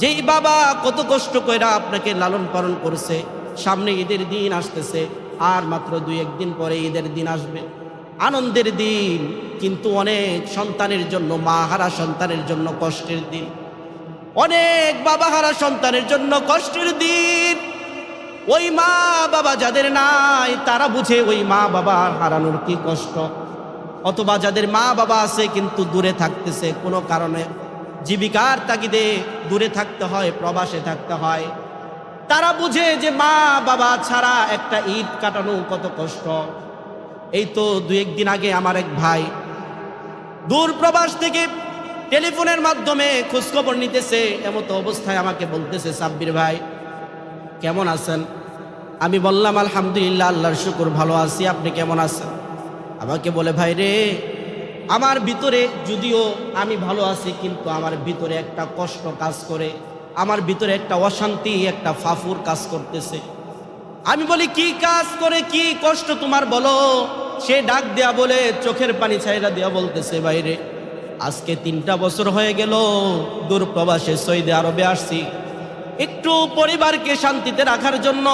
যেই বাবা কত কষ্ট কইরা আপনাকে লালন পালন করেছে, সামনে ঈদের দিন আসতেছে, আর মাত্র 2-1 দিন পরে ঈদের দিন আসবে, আনন্দের দিন। কিন্তু অনেক সন্তানের জন্য, মা হারা সন্তানের জন্য কষ্টের দিন, অনেক বাবা হারা সন্তানের জন্য কষ্টের দিন। ওই মা বাবা যাদের নাই তারা বুঝে ওই মা বাবা হারানোর কি কষ্ট। অথবা যাদের মা বাবা আছে কিন্তু দূরে থাকতেছে, কোনো কারণে জীবিকার তাগিদে দূরে থাকতে হয়, প্রবাসে থাকতে হয়, তারা বুঝে যে মা বাবা ছাড়া একটা ঈদ কাটানো কত কষ্ট। এই তো 2-1 দিন আগে আমার এক ভাই দূর প্রবাস থেকে টেলিফোনের মাধ্যমে খোঁজখবর নিতেছে, এমতো অবস্থায় আমাকে বলতেছে, সাব্বির ভাই কেমন আছেন? আমি বললাম আলহামদুলিল্লাহ, আল্লাহর শুকর ভালো আছি, আপনি কেমন আছেন? আমাকে বলে, ভাই রে, আমার ভিতরে যদিও আমি ভালো আছি, কিন্তু আমার ভিতরে একটা কষ্ট কাজ করে, আমার ভিতরে একটা অশান্তি, একটা ফাফুর কাজ করতেছে। আমি বলি, কি কাজ করে, কি কষ্ট তোমার বলো? সে ডাক দেয়া বলে, চোখের পানি ছাইরা দেয়া বলতেছে, বাইরে আজকে 3টা বছর হয়ে গেল দূর প্রবাসে সৌদি আরবে আসছি, একটু পরিবারকে শান্তিতে রাখার জন্য,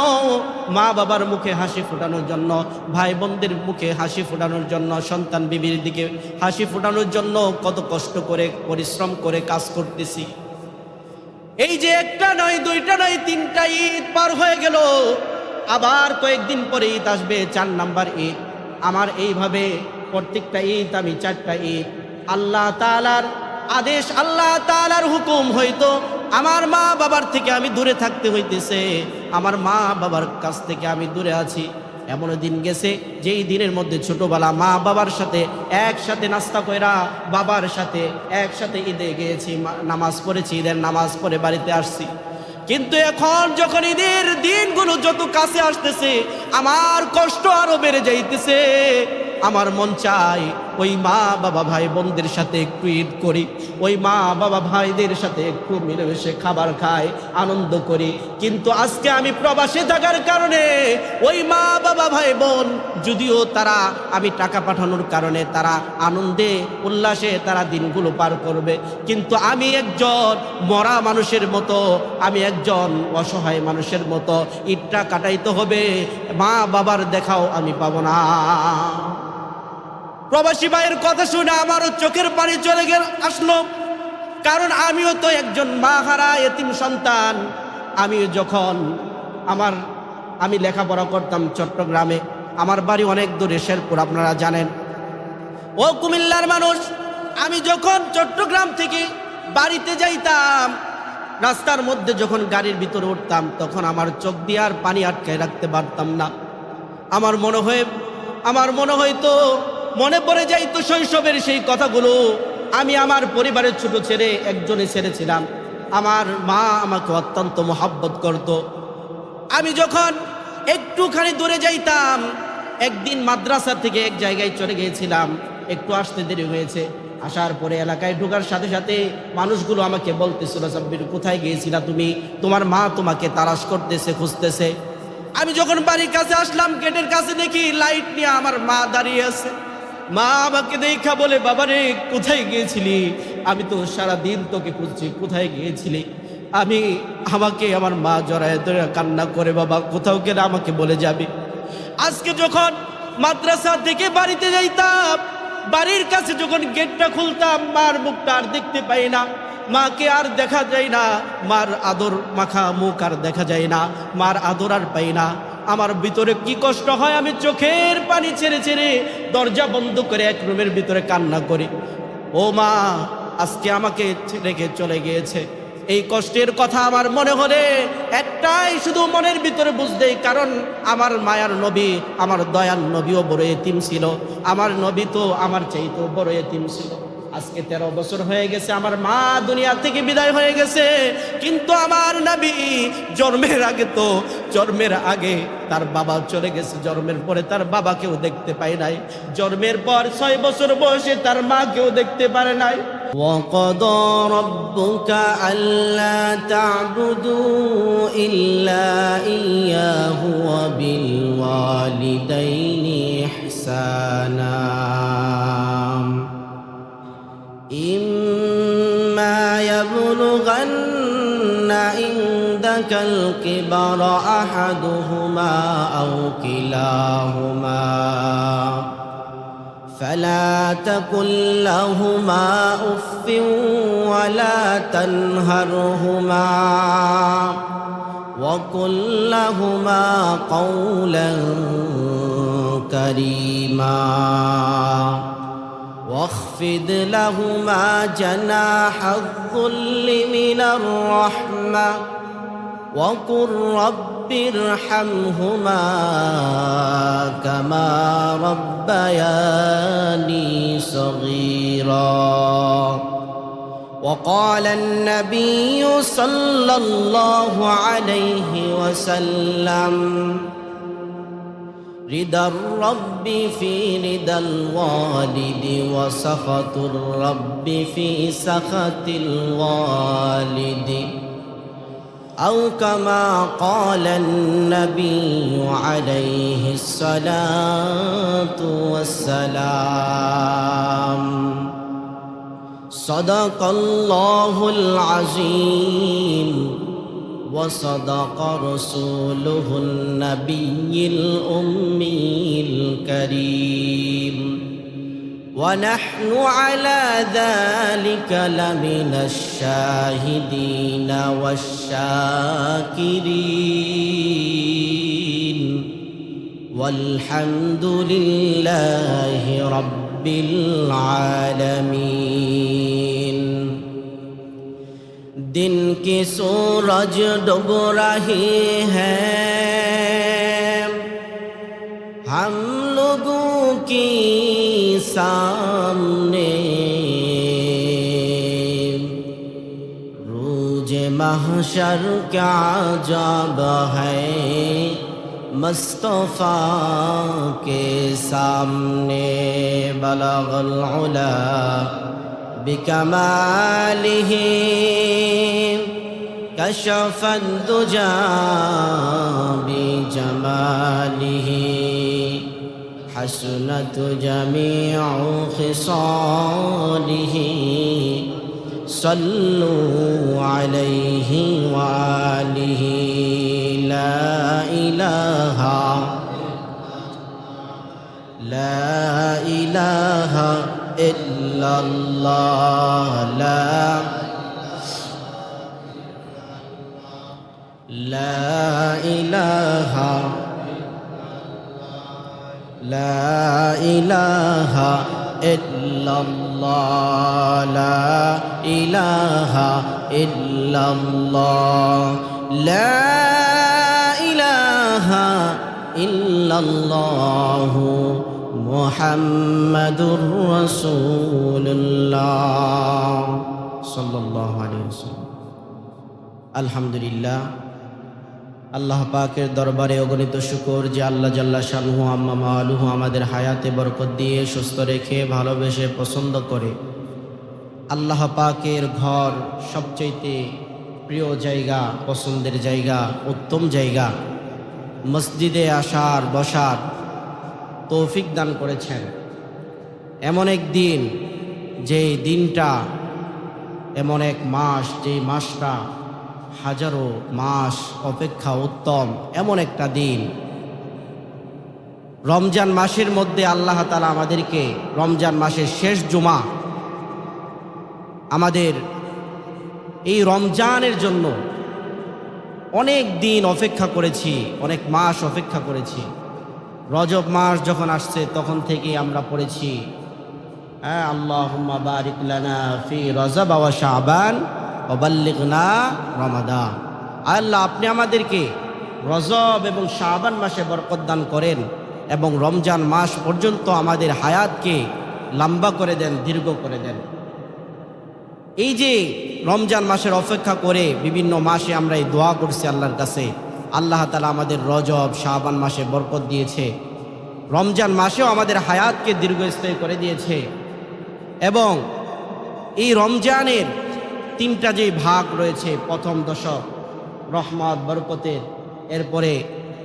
মা বাবার মুখে হাসি ফোটানোর জন্য, ভাই বোনদের মুখে হাসি ফোটানোর জন্য, সন্তান বিবির দিকে হাসি ফোটানোর জন্য কত কষ্ট করে পরিশ্রম করে কাজ করতেছি। এই যে 1টা নয়, 2টা নয়, 3টা ঈদ পার হয়ে গেল, আবার কয়েকদিন পরে ঈদ আসবে, 4 নাম্বার ঈদ। আমার এইভাবে প্রত্যেকটা ঈদ আমি 4টা ঈদ, আল্লাহ তাআলার আদেশ, আল্লাহ তাআলার হুকুম, হয়তো আমার মা বাবার থেকে আমি দূরে থাকতে হইতেছে, আমার মা বাবার কাছ থেকে আমি দূরে আছি। এমন দিন গেছে যেই দিনের মধ্যে ছোটবেলা মা বাবার সাথে একসাথে নাস্তা কইরা, বাবার সাথে একসাথে ঈদে গিয়েছি, নামাজ পড়েছি, ঈদের নামাজ পড়ে বাড়িতে আসছি। কিন্তু এখন যখন ঈদের দিনগুলো যত কাছে আসতেছে, আমার কষ্ট আরো বেড়ে যাইতেছে। আমার মন চাই ওই মা বাবা ভাই বোনদের সাথে একটু ঈদ করি, ওই মা বাবা ভাইদের সাথে একটু মিলেমিশে খাবার খাই, আনন্দ করি। কিন্তু আজকে আমি প্রবাসে থাকার কারণে ওই মা বাবা ভাই বোন, যদিও তারা আমি টাকা পাঠানোর কারণে তারা আনন্দে উল্লাসে তারা দিনগুলো পার করবে, কিন্তু আমি একজন মরা মানুষের মতো, আমি একজন অসহায় মানুষের মতো ঈদটা কাটাইতে হবে, মা বাবার দেখাও আমি পাবো না। প্রবাসী ভাইয়ের কথা শুনে আমারও চোখের পানি চলে আসলো, কারণ আমিও তো একজন মা হারা এতিম সন্তান। আমি লেখাপড়া করতাম চট্টগ্রামে, আমার বাড়ি অনেক দূরে, শেরপুর, আপনারা জানেন। ও কুমিল্লার মানুষ, আমি যখন চট্টগ্রাম থেকে বাড়িতে যাইতাম, রাস্তার মধ্যে যখন গাড়ির ভিতরে উঠতাম, তখন আমার চোখ দিয়ে আর পানি আটকায় রাখতে পারতাম না। আমার মনে হয়তো মনে পড়ে যাইতো শৈশবের সেই কথাগুলো। আমি আমার পরিবারের ছোট ছেলে, একজনে ছেলে ছিলাম, আমার মা আমাকে অত্যন্ত মহব্বত করত। আমি যখন একটুখানি দূরে যাইতাম, একদিন মাদ্রাসা থেকে এক জায়গায় চলে গিয়েছিলাম, একটু আসতে দেরি হয়েছে, আসার পরে এলাকায় ঢোকার সাথে সাথে মানুষগুলো আমাকে বলতেছিল, সাব্বির কোথায় গিয়েছিলা তুমি? তোমার মা তোমাকে তালাশ করতেছে, খুঁজতেছে। আমি যখন বাড়ির কাছে আসলাম, গেটের কাছে দেখি লাইট নিয়ে আমার মা দাঁড়িয়ে আছে। মা আমাকে দেখা বলে, বাবারে কোথায় গিয়েছিলি? আমি তো সারাদিন তোকে খুঁজছি, কোথায় গিয়েছিলি? আমাকে আমার মা জড়ায় ধরে কান্না করে, বাবা কোথাও গেলে আমাকে বলে যাবি। আজকে যখন মাদ্রাসা থেকে বাড়িতে যাইতাম, বাড়ির কাছে যখন গেটটা খুলতাম, মার মুখটা আর দেখতে পাই না, মাকে আর দেখা যায় না, মার আদর মাখা মুখ আর দেখা যায় না, মার আদর আর পাই না। আমার ভিতরে কি কষ্ট হয়, আমি চোখের পানি ছেড়ে ছেড়ে দরজা বন্ধ করে এক রুমের ভিতরে কান্না করি। ও মা আজকে আমাকে রেখে চলে গিয়েছে। এই কষ্টের কথা আমার মনে হলে একটাই শুধু মনের ভিতরে বুঝদেই, কারণ আমার মায়ার নবী, আমার দয়াল নবীও বড় এতিম ছিল, আমার নবী তো আমার চাইতেও বড় এতিম ছিল। আজকে 13 বছর হয়ে গেছে আমার মা দুনিয়া থেকে বিদায় হয়ে গেছে, কিন্তু আমার নবী জন্মের আগে তার বাবা চলে গেছে, জন্মের পরে তার বাবাকেও দেখতে পায় নাই, জন্মের পর 6 বছর বয়সে তার মাকেও দেখতে পারে নাই। وَقَضَى رَبُّكَ أَلَّا تَعْبُدُوا إِلَّا إِيَّاهُ وَبِالْوَالِدَيْنِ إِحْسَانًا إِمَّا يَبْلُغَنَّ عندك الكبر أحدهما أو كلاهما فلا تقل لهما أف ولا تنهرهما وقل لهما قولا كريما واخفض لهما جناح الذل من الرحمة وقل رب ارحمهما كما ربياني صغيرا. وقال النبي صلى الله عليه وسلم رضا الرب في رضا الوالد وسخط الرب في سخط الوالد أو كما قال النبي عليه الصلاة والسلام. صدق الله العظيم وصدق رسوله النبي الأمي الكريم ونحن على ذلك لمن الشاهدين والشاكرين والحمد لله رب العالمين. दिन की सूरज डूब रही है हम लोगों की सामने रोज महशर क्या अजब है मुस्तफा के सामने बलगल उला बिकमालिह कशफ दुजा बिजमालिह हसनत जमीउ खिसालिह सल्लु अलैहि वालिहि ला इलाहा इल्लल्लाह لا إله إلا الله لا إله إلا الله لا إله إلا الله محمد رسول الله صلى الله عليه وسلم. الحمد لله আল্লাহ পাকের দরবারে অগণিত শুকর যে আল্লাহ জাল্লা শানুহু আম্মা মালুহু আমাদের হায়াতে বরকত দিয়ে সুস্থ রেখে ভালোবেসে পছন্দ করে আল্লাহ পাকের ঘর সবচেয়ে প্রিয় জায়গা, পছন্দের জায়গা, উত্তম জায়গা, মসজিদে আসার বসার তৌফিক দান করেছেন। এমন এক দিন যে দিনটা, এমন এক মাস যে মাসটা হাজারো মাস অপেক্ষা উত্তম, এমন একটা দিন রমজান মাসের মধ্যে আল্লাহ তাআলা আমাদেরকে রমজান মাসের শেষ জুমা, আমাদের এই রমজানের জন্য অনেক দিন অপেক্ষা করেছি, অনেক মাস অপেক্ষা করেছি। রজব মাস যখন আসছে তখন থেকে আমরা পড়েছি আল্লাহুম্মা বারিক লানা ফি রজব ওয়া শাবান ওয়া বাল্লিগনা রমাদান। আল্লাহ আপনি আমাদেরকে রজব এবং শাবান মাসে বরকত দান করেন এবং রমজান মাস পর্যন্ত আমাদের হায়াতকে লম্বা করে দেন, দীর্ঘ করে দেন। এই যে রমজান মাসের অপেক্ষা করে বিভিন্ন মাসে আমরা এই দোয়া করছি আল্লাহর কাছে, আল্লাহ তাআলা আমাদের রজব শাবান মাসে বরকত দিয়েছে, রমজান মাসেও আমাদের হায়াতকে দীর্ঘস্থায়ী করে দিয়েছে। এবং এই রমজানের তিনটা যে ভাগ রয়েছে, প্রথম দশক রহমত বরকতের, এরপরে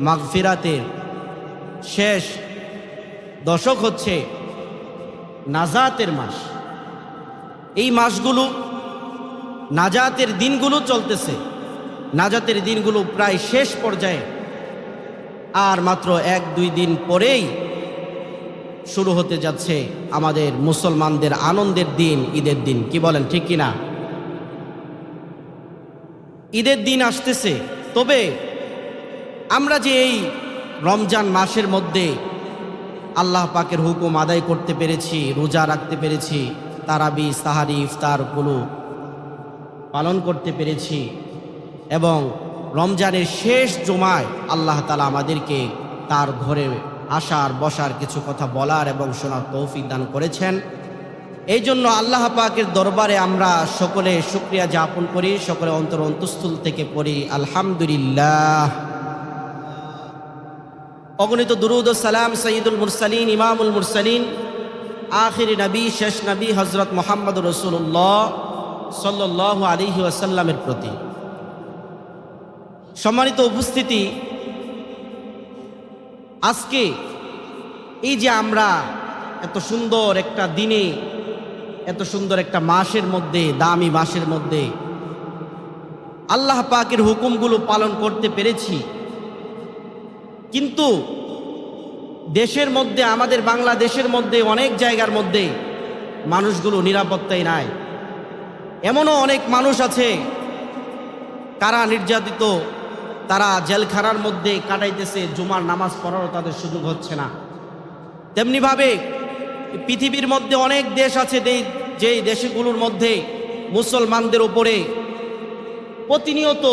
মাগফিরাতের, শেষ দশক হচ্ছে নাজাতের মাস। এই মাসগুলো নাজাতের দিনগুলো চলতেছে, নাজাতের দিনগুলো প্রায় শেষ পর্যায়ে, আর মাত্র 1-2 দিন পরেই শুরু হতে যাচ্ছে আমাদের মুসলমানদের আনন্দের দিন, ঈদের দিন। কি বলেন, ঠিক কিনা? ঈদের দিন আসতেছে। তবে আমরা যে এই রমজান মাসের মধ্যে আল্লাহ পাকের হুকুম আদায় করতে পেরেছি, রোজা রাখতে পেরেছি, তারাবি, সাহারি, ইফতারগুলো পালন করতে পেরেছি, এবং রমজানের শেষ জুমায় আল্লাহ তাআলা আমাদেরকে তার ঘরে আসার, বসার, কিছু কথা বলার এবং শোনার তৌফিক দান করেছেন। এই জন্য আল্লাহ পাকের দরবারে আমরা সকলে শুকরিয়া জ্ঞাপন করি, সকলে অন্তঃস্থল থেকে পড়ি আলহামদুলিল্লাহ। অগণিত দুরুদ ও সালাম সঈদুল মুরসালিন, ইমামুল মুরসালিন, আখির নবী, শেষ নবী হজরত মুহাম্মদ রাসূলুল্লাহ সাল্লাল্লাহু আলাইহি ওয়াসাল্লামের প্রতি। সম্মানিত উপস্থিতি, আজকে এই যে আমরা এত সুন্দর একটা দিনে, এত সুন্দর একটা মাসের মধ্যে, দামি মাসের মধ্যে আল্লাহ পাকের হুকুমগুলো পালন করতে পেরেছি, কিন্তু দেশের মধ্যে, আমাদের বাংলাদেশের মধ্যে অনেক জায়গার মধ্যে মানুষগুলো নিরাপত্তায় নাই। এমনও অনেক মানুষ আছে কারা নির্যাতিত, তারা জেলখানার মধ্যে কাটাইতেছে, জুমার নামাজ পড়ারও তাদের সুযোগ হচ্ছে না। তেমনিভাবে পৃথিবীর মধ্যে অনেক দেশ আছে যেই দেশগুলোর মধ্যে মুসলমানদের উপরে প্রতিনিয়ত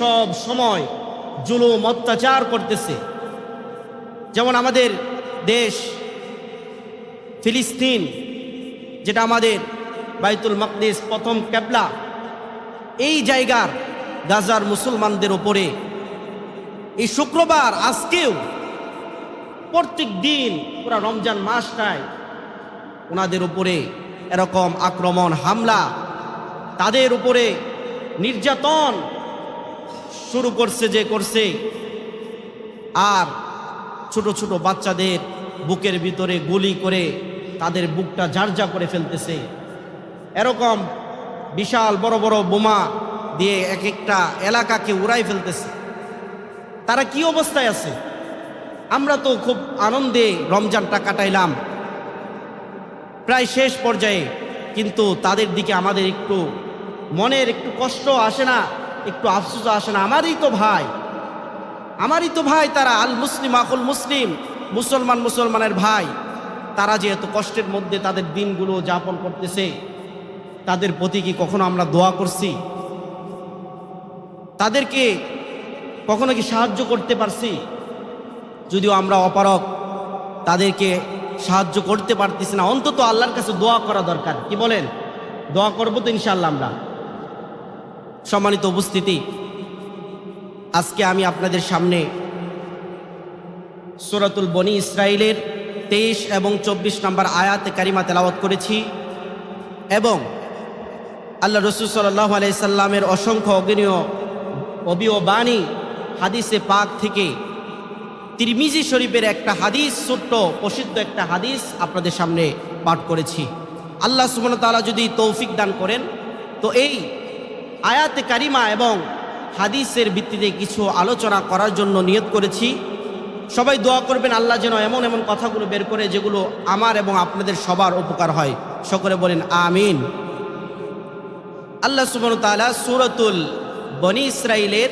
সব সময় জুলুম, অত্যাচার করতেছে। যেমন আমাদের দেশ ফিলিস্তিন, যেটা আমাদের বাইতুল মাকদিস, প্রথম কেবলা, এই জায়গার গাজার মুসলমানদের উপরে এই শুক্রবার, আজকেও প্রত্যেক দিন পুরা রমজান মাসটায় ওনাদের উপরে এরকম আক্রমণ, হামলা, তাদের উপরে নির্যাতন শুরু করছে যে করছে। আর ছোট ছোট বাচ্চাদের বুকের ভিতরে গুলি করে তাদের বুকটা ঝারঝা করে ফেলতেছে। এরকম বিশাল বড় বড় বোমা দিয়ে এক একটা এলাকাকে উড়াই ফেলতেছে। তারা কি অবস্থায় আছে? আমরা তো খুব আনন্দে রমজানটা কাটাইলাম, প্রায় শেষ পর্যায়ে, কিন্তু তাদের দিকে আমাদের একটু মনের একটু কষ্ট আসে না, একটু আফসোস আসে না? আমারই তো ভাই তারা, আল মুসলিম আকুল মুসলিম, মুসলমানের ভাই, তারা যে এত কষ্টের মধ্যে তাদের দিনগুলো যাপন করতেছে, তাদের প্রতি কি কখনো আমরা দোয়া করছি? তাদেরকে কখনো কি সাহায্য করতে পারছি? যদিও আমরা অপারগ, তাদেরকে সাহায্য করতে পারতেছি না, অন্তত আল্লাহর কাছে দোয়া করা দরকার। কি বলেন? দোয়া করবো তো ইনশাআল্লাহ আমরা। সম্মানিত উপস্থিতি, আজকে আমি আপনাদের সামনে সূরাতুল বনী ইসরাইলের 23 এবং 24 নম্বর আয়াতে কারিমা তেলাওয়াত করেছি, এবং আল্লাহ রাসূল সাল্লাল্লাহু আলাইহি সাল্লামের অসংখ্য অগণীয় বাণী হাদিসে পাক থেকে তিরমিজি শরীফের একটা হাদিস, ছোট্ট প্রসিদ্ধ একটা হাদিস আপনাদের সামনে পাঠ করেছি। আল্লাহ সুবহানাহু ওয়া তাআলা যদি তৌফিক দান করেন তো এই আয়াতে কারিমা এবং হাদিসের ভিত্তিতে কিছু আলোচনা করার জন্য নিয়ত করেছি। সবাই দোয়া করবেন আল্লাহ যেন এমন এমন কথাগুলো বের করে যেগুলো আমার এবং আপনাদের সবার উপকার হয়। সকলে বলেন আমিন। আল্লাহ সুবহানাহু ওয়া তাআলা সূরাতুল বনী ইসরাইলের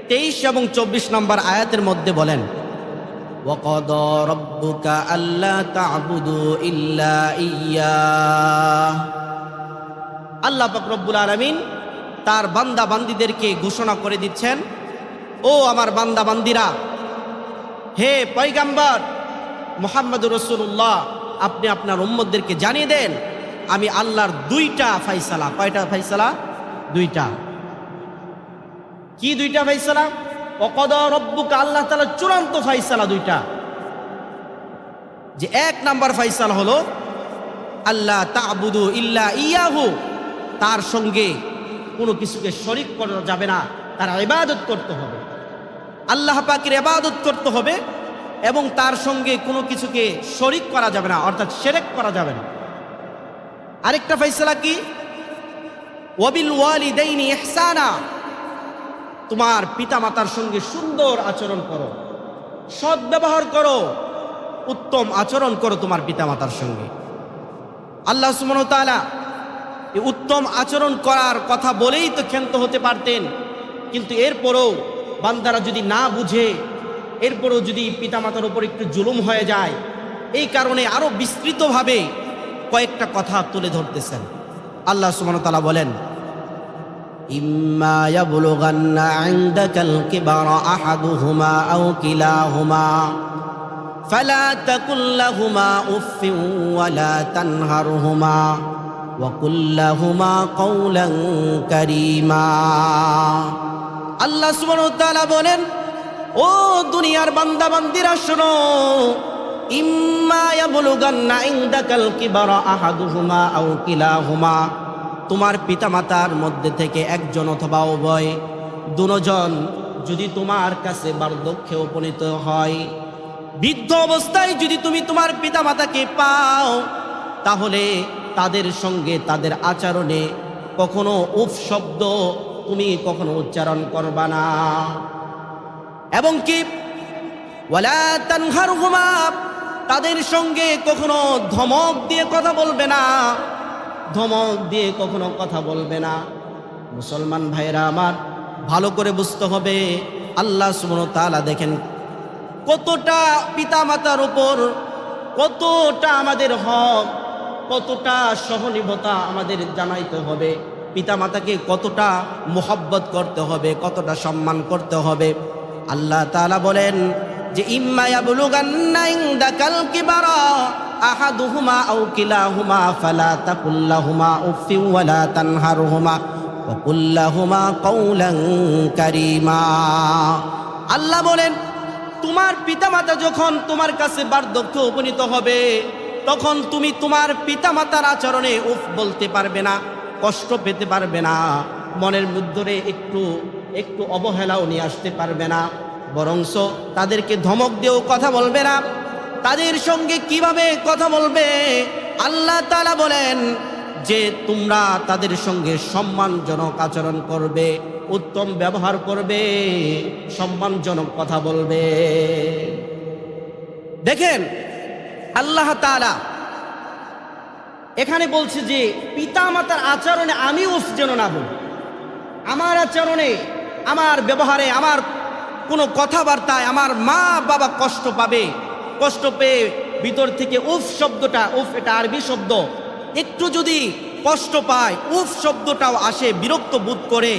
23 এবং 24 নম্বর আয়াতের মধ্যে বলেন, ওয়াকাদা রাব্বুকা আল্লা তা'বুদু ইল্লা ইয়্যাহ। আল্লাহ পাক রব্বুল আলামিন তার বান্দা বান্দীদেরকে ঘোষণা করে দিচ্ছেন, ও আমার বান্দা বান্দীরা, হে পয়গম্বর মুহাম্মদুর রাসূলুল্লাহ, আপনি আপনার উম্মতদেরকে জানিয়ে দেন আমি আল্লাহর 2টা ফয়সালা। কয়টা ফয়সালা? 2টা। কি 2টা ফয়সালা? ওয়াকাদা রাব্বুকা, আল্লাহ তাআলা চূড়ান্ত ফয়সালা 2টা। যে 1 নাম্বার ফয়সালা হলো আল্লাহ তা'বুদু ইল্লা ইয়াহু, তার সঙ্গে কোনো কিছুকে শরীক করা যাবে না, তার ইবাদত করতে হবে, আল্লাহ পাকের ইবাদত করতে হবে, এবং তার সঙ্গে কোনো কিছুকে শরীক করা যাবে না, অর্থাৎ শিরক করা যাবে না। আরেকটা ফয়সালা কি? ওয়াবিল ওয়ালিদাইনি ইহসানা, তোমার পিতামাতার সঙ্গে সুন্দর আচরণ করো, সৎ ব্যবহার করো, উত্তম আচরণ করো তোমার পিতামাতার সঙ্গে। আল্লাহ সুবহানাহু ওয়া তাআলা এই উত্তম আচরণ করার কথা বলেই তো ক্ষান্ত হতে পারতেন, কিন্তু এরপরও বান্দারা যদি না বুঝে, এরপরও যদি পিতামাতার উপর একটু জুলুম হয়ে যায়, এই কারণে আরো বিস্তৃতভাবে কয়েকটা কথা তুলে ধরতেছেন। আল্লাহ সুবহানাহু ওয়া তাআলা বলেন, ইম্মা ইয়াবলুগান্না ইনদাকাল কিবারা আহাদুহুমা আও কিলাহুমা ফালা তাকুল লাহুমা উফফিন ওয়ালা তানহারহুমা ওয়া কুল লাহুমা কাওলান কারীমা। আল্লাহ সুবহানাহু ওয়া তাআলা বলেন, ও দুনিয়ার বান্দা বান্দিরা শোনো, ইম্মা ইয়াবলুগান্না ইনদাকাল কিবারা আহাদুহুমা আও কিলাহুমা, তোমার পিতামাতার মধ্যে থেকে একজন অথবা উভয়, দুজন যদি তোমার কাছে বার্ধক্যে উপনীত হয়, বৃদ্ধ অবস্থায় যদি তুমি তোমার পিতামাতাকে পাও, তাহলে তাদের সঙ্গে তাদের আচরণে কখনো উফ শব্দ তুমি কখনো উচ্চারণ করবা না, এবং কি ওয়ালা তানহারহুমা, তাদের সঙ্গে কখনো ধমক দিয়ে কথা বলবে না, ধমক দিয়ে কখনো কথা বলবে না। মুসলমান ভাইরা আমার, ভালো করে বুঝতে হবে, আল্লাহ সুবহানাহু ওয়া তাআলা দেখেন কতটা পিতামাতার উপর, কতটা আমাদের হক, কতটা সহনীয়তা আমাদের জানাইতে হবে, পিতামাতাকে কতটা মোহব্বত করতে হবে, কতটা সম্মান করতে হবে। আল্লাহ তাআলা বলেন যে ইম্মা ইয়াবলুগান্না ইনদাকাল কিবারা আহাদুহুমা আও কিলাহুমা ফালা তাকুল লাহুমা উফফিন ওয়ালা তানহারহুমা ওয়া কুল লাহুমা কাওলান কারীমা। আল্লাহ বলেন, তোমার পিতামাতা যখন তোমার কাছে বার্ধক্যে উপনীত হবে, তখন তুমি তোমার পিতামাতার আচরণে উফ বলতে পারবে না, কষ্ট পেতে পারবে না, মনের মধ্যে একটু একটু অবহেলাও নিয়ে আসতে পারবে না, বরংস তাদেরকে ধমক দিয়েও কথা বলবে না। তাদের সঙ্গে কিভাবে কথা বলবে? আল্লাহ তাআলা বলেন যে তোমরা তাদের সঙ্গে সম্মানজনক আচরণ করবে, উত্তম ব্যবহার করবে, সম্মানজনক কথা বলবে। দেখেন আল্লাহ তাআলা এখানে বলছে যে পিতা মাতার আচরণে আমি উফ যেন না বলি, আমার আচরণে, আমার ব্যবহারে, আমার কোনো কথাবার্তায় আমার মা বাবা কষ্ট পাবে, কষ্ট পেয়ে ভিতর থেকে উফ শব্দটা, উফ এটা আরবি শব্দ, একটু যদি কষ্ট পায়, উফ শব্দটাও আসে, বিরক্ত বোধ করে,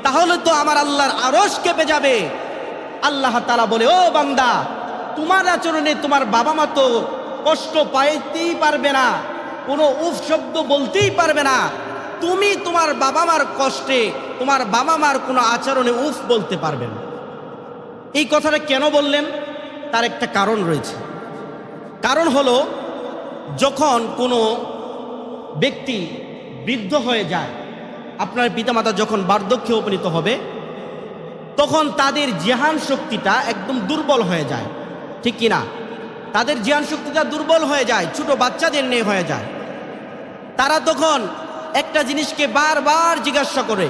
তাহলে তো আমার আল্লাহর আরশ কেঁপে যাবে। আল্লাহ তাআলা বলে, ও বান্দা, তোমার আচরণে তোমার বাবা মা তো কষ্ট পাইতেই পারবে না, কোনো উফ শব্দ বলতেই পারবে না, তুমি তোমার বাবা মার কষ্টে, তোমার বাবা মার কোনো আচরণে উফ বলতে পারবে না। এই কথাটা কেন বললেন? তার একটা কারণ রয়েছে। কারণ হলো, যখন কোনো ব্যক্তি বৃদ্ধ হয়ে যায়, আপনার পিতামাতা যখন বার্ধক্যে উপনীত হবে, তখন তাদের জিহান শক্তিটা একদম দুর্বল হয়ে যায়, ঠিক কিনা? তাদের জিহান শক্তিটা দুর্বল হয়ে যায়, ছোট বাচ্চাদের নিয়ে হয়ে যায়। তারা তখন একটা জিনিসকে বারবার জিজ্ঞাসা করে,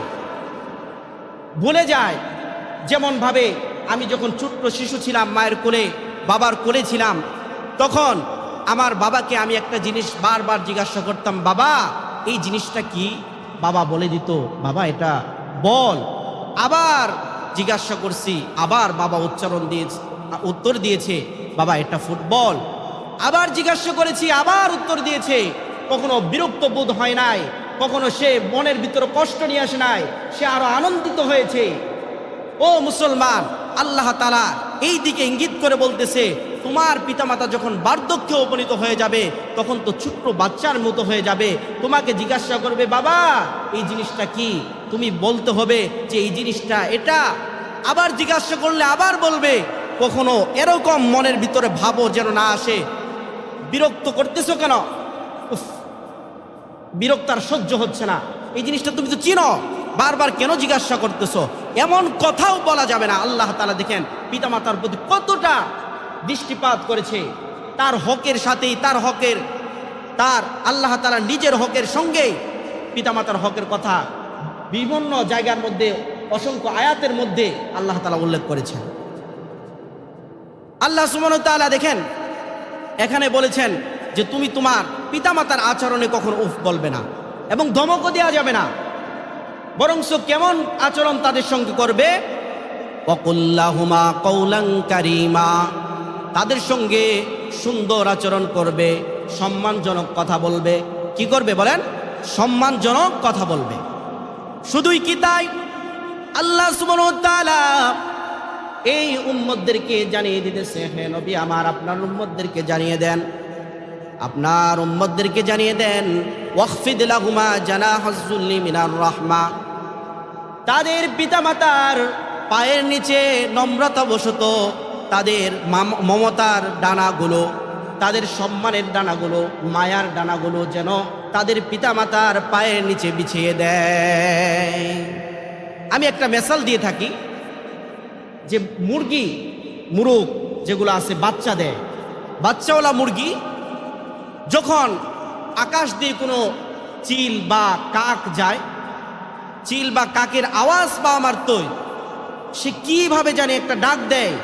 ভুলে যায়। যেমন ভাবে আমি যখন ছোট্ট শিশু ছিলাম, মায়ের কোলে, বাবার কোলে ছিলাম, তখন আমার বাবাকে আমি একটা জিনিস বারবার জিজ্ঞাসা করতাম, বাবা এই জিনিসটা কি? বাবা বলে দিত, বাবা এটা বল। আবার জিজ্ঞাসা করছি, আবার বাবা উত্তর দিয়েছে, বাবা এটা ফুটবল। আবার জিজ্ঞাসা করেছি, আবার উত্তর দিয়েছে। কখনো বিরক্ত বোধ হয় নাই, কখনো সে মনের ভিতরে কষ্ট নিয়ে আসে নাই, সে আরো আনন্দিত হয়েছে। ও মুসলমান, আল্লাহ তাআলা এই দিকে ইঙ্গিত করে বলতেছে, তোমার পিতামাতা যখন বার্ধক্যে উপনীত হয়ে যাবে, তখন তো ছোট্ট বাচ্চার মতো হয়ে যাবে। তোমাকে জিজ্ঞাসা করবে, বাবা এই জিনিসটা কি? তুমি বলতে হবে যে এই জিনিসটা এটা। আবার জিজ্ঞাসা করলে আবার বলবে। কখনো এরকম মনের ভিতরে ভাবো যেন না আসে, বিরক্ত করতেছো কেন? উফ, বিরক্ত আর সহ্য হচ্ছে না, এই জিনিসটা তুমি তো চিনো, বারবার কেন জিজ্ঞাসা করতেছো? এমন কথাও বলা যাবে না। আল্লাহ তাআলা দেখেন পিতামাতার প্রতি কতটা দৃষ্টিপাত করেছে, তার হকের সাথেই, তার আল্লাহ তাআলা নিজের হকের সঙ্গে পিতামাতার হকের কথা বিভিন্ন জায়গার মধ্যে অসংখ্য আয়াতের মধ্যে আল্লাহ তাআলা উল্লেখ করেছেন। আল্লাহ সুবহানাহু ওয়া তাআলা দেখেন এখানে বলেছেন যে তুমি তোমার পিতামাতার আচরণে কখনো উফ বলবে না এবং ধমকও দেওয়া যাবে না, বরংস কেমন আচরণ তাদের সঙ্গে করবে, ওয়াকুল্লাহুমা কওলান কারীমা, তাদের সঙ্গে সুন্দর আচরণ করবে, সম্মানজনক কথা বলবে। কি করবে বলেন? সম্মানজনক কথা বলবে। শুধুই কি তাই, আল্লাহ সুবহানাহু ওয়া তাআলা এই উম্মতদেরকে জানিয়ে দিতেছে, হে নবী আমার আপনার উম্মতদেরকে জানিয়ে দেন, আপনার উম্মতদেরকে জানিয়ে দেন, ওয়াখফিদ লাহুমা জানাহাজ যুল্লি মিনার রাহমা, তাদের পিতামাতার পায়ের নিচে নম্রতাবশত তাদের মমতার ডানাগুলো, তাদের সম্মানের ডানাগুলো, মায়ার ডানাগুলো যেন তাদের পিতামাতার পায়ের নিচে বিছিয়ে দেয়। আমি একটা মেসাল দিয়ে থাকি যে মুরগি মুরগ যেগুলো আছে বাচ্চা দেয়, বাচ্চাওয়ালা মুরগি যখন আকাশ দিয়ে কোনো চিল বা কাক যায়, চিল বা কাকের আওয়াজ পাওয়া মাত্রই সে কিভাবে জানে একটা ডাক দেয়,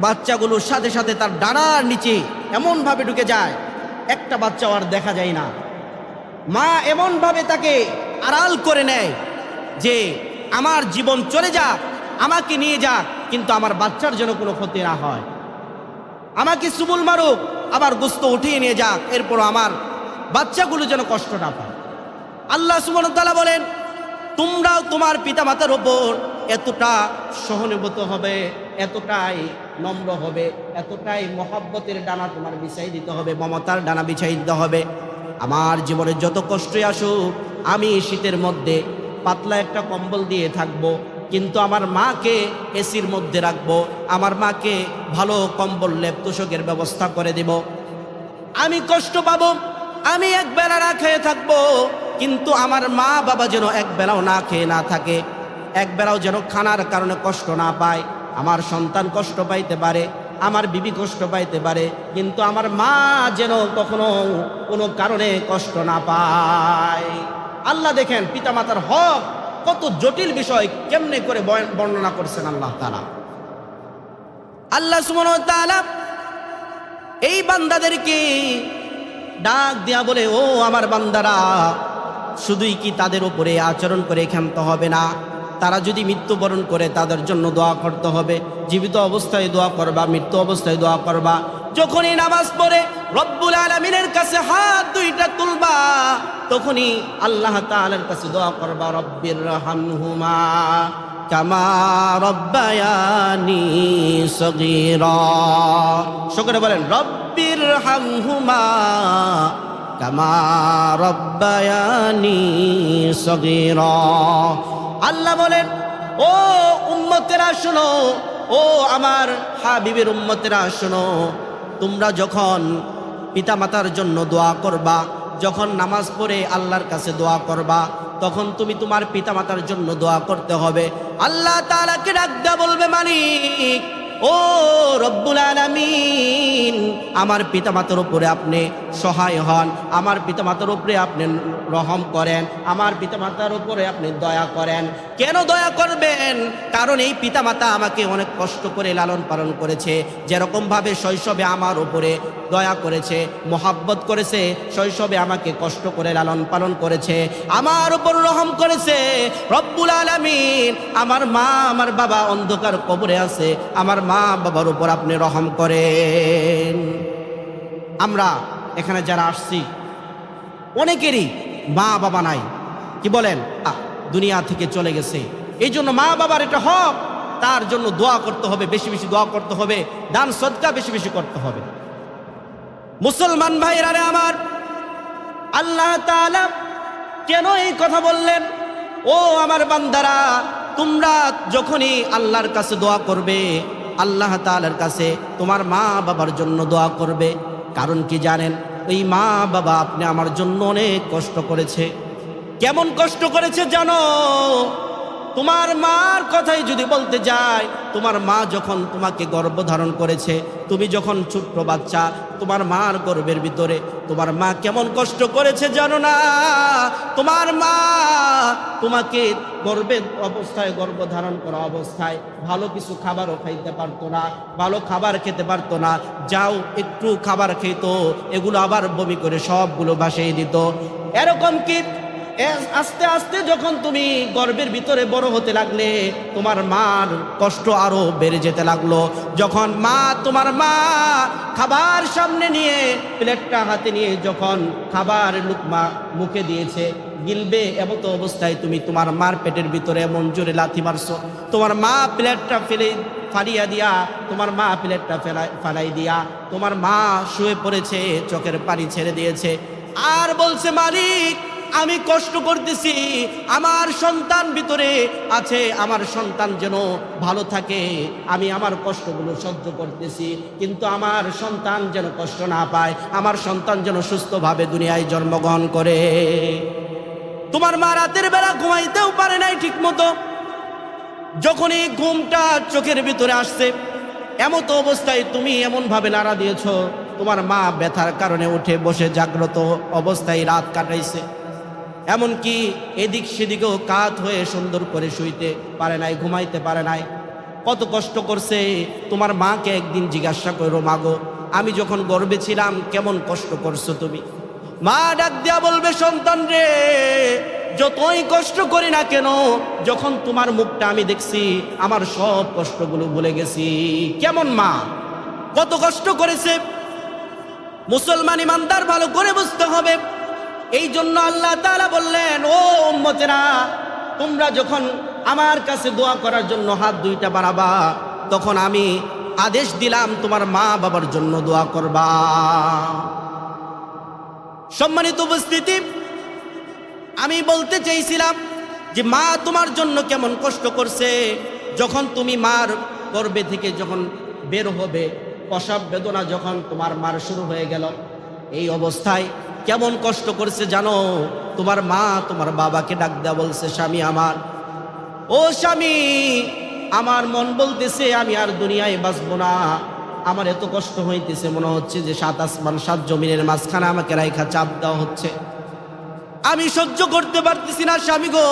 বাচ্চাগুলোর সাথে সাথে তার ডানার নিচে এমনভাবে ঢুকে যায় একটা বাচ্চাও আর দেখা যায় না। মা এমনভাবে তাকে আড়াল করে নেয় যে আমার জীবন চলে যাক, আমাকে নিয়ে যাক, কিন্তু আমার বাচ্চার যেন কোনো ক্ষতি না হয়, আমাকে সুবুল মারুক, আবার গোস্ত উঠিয়ে নিয়ে যাক, এরপর আমার বাচ্চাগুলো যেন কষ্ট না পায়। আল্লাহ সুবহানাহু ওয়া তাআলা বলেন তোমরাও তোমার পিতামাতার ওপর এতটা সহানুভূত হবে, এতটাই নম্র হবে, এতটাই মহব্বতের ডানা তোমার বিছাই দিতে হবে, মমতার ডানা বিছাই দিতে হবে। আমার জীবনে যত কষ্টই আসুক, আমি শীতের মধ্যে পাতলা একটা কম্বল দিয়ে থাকবো, কিন্তু আমার মাকে এসির মধ্যে রাখবো, আমার মাকে ভালো কম্বল লেপ তোষকের ব্যবস্থা করে দেব। আমি কষ্ট পাবো, আমি এক বেলা না খেয়ে থাকবো, কিন্তু আমার মা বাবা যেন এক বেলাও না খেয়ে না থাকে, এক বেলাও যেন খানার কারণে কষ্ট না পায়। আমার সন্তান কষ্ট পাইতে পারে, আমার বিবি কষ্ট পাইতে পারে, কিন্তু আমার মা যেন কখনো কোনো কারণে কষ্ট না পায়। আল্লাহ দেখেন পিতামাতার হক কত জটিল বিষয় কেমনে করে বর্ণনা করছেন আল্লাহ তাআলা। আল্লাহ সুবহানাহু ওয়া তাআলা এই বান্দাদেরকে ডাক দিয়া বলে, ও আমার বান্দারা, শুধুই কি তাদের উপরে আচরণ করে ক্ষান্ত হবে না, তারা যদি মৃত্যুবরণ করে তাদের জন্য দোয়া করতে হবে। জীবিত অবস্থায় দোয়া করবা, মৃত্যু অবস্থায় দোয়া করবা। যখনই নামাজ পড়ে রব্বুল আলামিনের কাছে হাত দুইটা তুলবা, তখনই আল্লাহ তাআলার কাছে দোয়া করবা, রব্বির রহমহুমা কামা রব্বায়ানি সগীরা। সকলে বলেন রব্বির রহমহুমা কামা রব্বায়ানি সগীরা। আল্লাহ বলেন, ও উম্মতেরা শোনো, ও আমার হাবিবের উম্মতেরা শোনো, তোমরা যখন পিতামাতার জন্য দোয়া করবা, যখন নামাজ পড়ে আল্লাহর কাছে দোয়া করবা, তখন তুমি তোমার পিতামাতার জন্য দোয়া করতে হবে। আল্লাহ তাআলাকে ডাক দেয়া বলবে, মালিক ও রব্বুল আলামিন, আমার পিতামাতার উপরে আপনি সহায় হন, আমার পিতামাতার উপরে আপনি রহম করেন, আমার পিতামাতার উপরে আপনি দয়া করেন। কেন দয়া করবেন? কারণ এই পিতামাতা আমাকে অনেক কষ্ট করে লালন পালন করেছে, যেরকমভাবে শৈশবে আমার উপরে দয়া করেছে, মহাব্বত করেছে, শৈশবে আমাকে কষ্ট করে লালন পালন করেছে, আমার উপর রহম করেছে। রব্বুল আলামিন, আমার মা আমার বাবা অন্ধকার কবরে আছে, আমার মা বাবার উপর আপনি রহম করেন। আমরা এখানে যারা আসছি অনেকেরই মা বাবা নাই, কি বলেন, দুনিয়া থেকে চলে গেছে। এই জন্য মা বাবার এটা হক, তার জন্য দোয়া করতে হবে, বেশি বেশি দোয়া করতে হবে, দান সদকা বেশি বেশি করতে হবে। মুসলমান ভাইরা রে আমার, আল্লাহ তাআলা কেন এই কথা বললেন? ও আমার বান্দারা, তোমরা যখনই আল্লাহর কাছে দোয়া করবে, আল্লাহ তাআলার কাছে তোমার মা বাবার জন্য দোয়া করবে। কারণ কি জানেন? ওই মা বাবা আপনি আমার জন্য অনেক কষ্ট করেছে। কেমন কষ্ট করেছে জানো? তোমার মার কথাই যদি বলতে যাই, তোমার মা যখন তোমাকে গর্ভধারণ করেছে, তুমি যখন ছোট্ট বাচ্চা, তোমার মার গর্ভের ভিতরে তোমার মা কেমন কষ্ট করেছে জানো না? তোমার মা তোমাকে গর্ভের অবস্থায়, গর্ভধারণ করা অবস্থায় ভালো কিছু খাবারও খাইতে পারতো না, ভালো খাবার খেতে পারতো না। যাও একটু খাবার খেত, এগুলো আবার বমি করে সবগুলো ভাসিয়ে দিত। এরকম কি আস্তে আস্তে যখন তুমি গর্ভের ভিতরে বড় হতে লাগলে, তোমার মার কষ্ট আরো বেড়ে যেতে লাগলো। যখন তোমার মা খাবার সামনে নিয়ে, প্লেটটা হাতে নিয়ে যখন খাবার লুকমা মুখে দিয়েছে, গিলবে এমতো অবস্থায় তুমি তোমার মার পেটের ভিতরে এমন জোরে লাথি মারছো, তোমার মা প্লেটটা ফালিয়া দিয়া, তোমার মা প্লেটটা ফালাই দিয়া তোমার মা শুয়ে পড়েছে, চোখের পানি ছেড়ে দিয়েছে, আর বলছে, মালিক আমি কষ্ট করতেছি, আমার সন্তান ভিতরে আছে, আমার সন্তান যেন ভালো থাকে, আমি আমার কষ্টগুলো সহ্য করতেছি, কিন্তু আমার সন্তান যেন কষ্ট না পায়, আমার সন্তান যেন সুস্থভাবে দুনিয়ায় জন্মগ্রহণ করে। তোমার মা রাতের বেলা ঘুমাইতেও পারে নাই ঠিক মতো। যখনই ঘুমটা চোখের ভিতরে আসছে, এমতো অবস্থায় তুমি এমন ভাবে নাড়া দিয়েছ, তোমার মা ব্যথার কারণে উঠে বসে জাগ্রত অবস্থায় রাত কাটাইছে। এমনকি এদিক সেদিকেও কাত হয়ে সুন্দর করে শুইতে পারে নাই, ঘুমাইতে পারে নাই, কত কষ্ট করছে। তোমার মাকে একদিন জিজ্ঞাসা করো, মাগো আমি যখন গর্ভে ছিলাম কেমন কষ্ট করছো তুমি? মা ডাক দিয়া বলবে, সন্তান রে, যতই কষ্ট করি না কেন, যখন তোমার মুখটা আমি দেখছি, আমার সব কষ্টগুলো ভুলে গেছি। কেমন মা, কত কষ্ট করেছে। মুসলমান ইমানদার ভালো করে বুঝতে হবে। এই জন্য আল্লাহ তাআলা বললেন, ও উম্মতেরা, তোমরা যখন আমার কাছে দোয়া করার জন্য হাত দুইটা বাড়াবা, তখন আমি আদেশ দিলাম তোমার মা বাবার জন্য দোয়া করবা। সম্মানিত উপস্থিতি, আমি বলতে চাইছিলাম যে মা তোমার জন্য কেমন কষ্ট করছে। যখন তুমি মার গর্ভে থেকে যখন বের হবে, প্রসব বেদনা যখন তোমার মার শুরু হয়ে গেল, এই অবস্থায় কেমন কষ্ট করছে জানো? তোমার মা তোমার বাবাকে ডাক দেয়া বলছে, স্বামী আমার, ও স্বামী আমার, মন বলতেছে আমি আর দুনিয়ায় বাঁচবো না, আমার এত কষ্ট হইতেছে, মনে হচ্ছে যে 7 আসমান 7 জমিনের মাঝখানে আমাকে রাইখা চাপ দেওয়া হচ্ছে, আমি সহ্য করতে পারতেছি না, স্বামী গো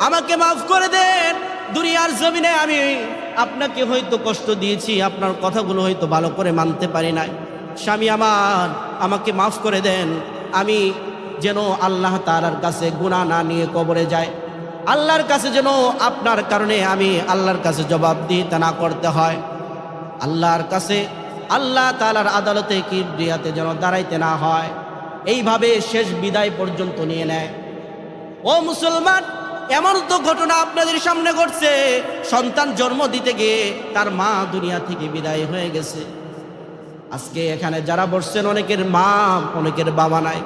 আমাকে মাফ করে দেন। দুনিয়ার জমিনে আমি আপনাকে হয়তো কষ্ট দিয়েছি, আপনার কথাগুলো হয়তো ভালো করে মানতে পারি নাই, স্বামী আমার আমাকে মাফ করে দেন। আমি যেন আল্লাহ তাআলার কাছে গুনাহ না নিয়ে কবরে যাই, আল্লাহর কাছে যেন আপনার কারণে আমি আল্লাহর কাছে জবাবদিহিতা না করতে হয়, আল্লাহর কাছে আল্লাহ তাআলার আদালতে কিবরিয়াতে যেন দাঁড়াইতে না হয়। এইভাবে শেষ বিদায় পর্যন্ত নিয়ে নেয়। ও মুসলমান, এমন তো ঘটনা আপনাদের সামনে ঘটছে, সন্তান জন্ম দিতে গিয়ে তার মা দুনিয়া থেকে বিদায় হয়ে গেছে। আজকে এখানে যারা বসছেন, অনেকের মা অনেকের বাবা নাই।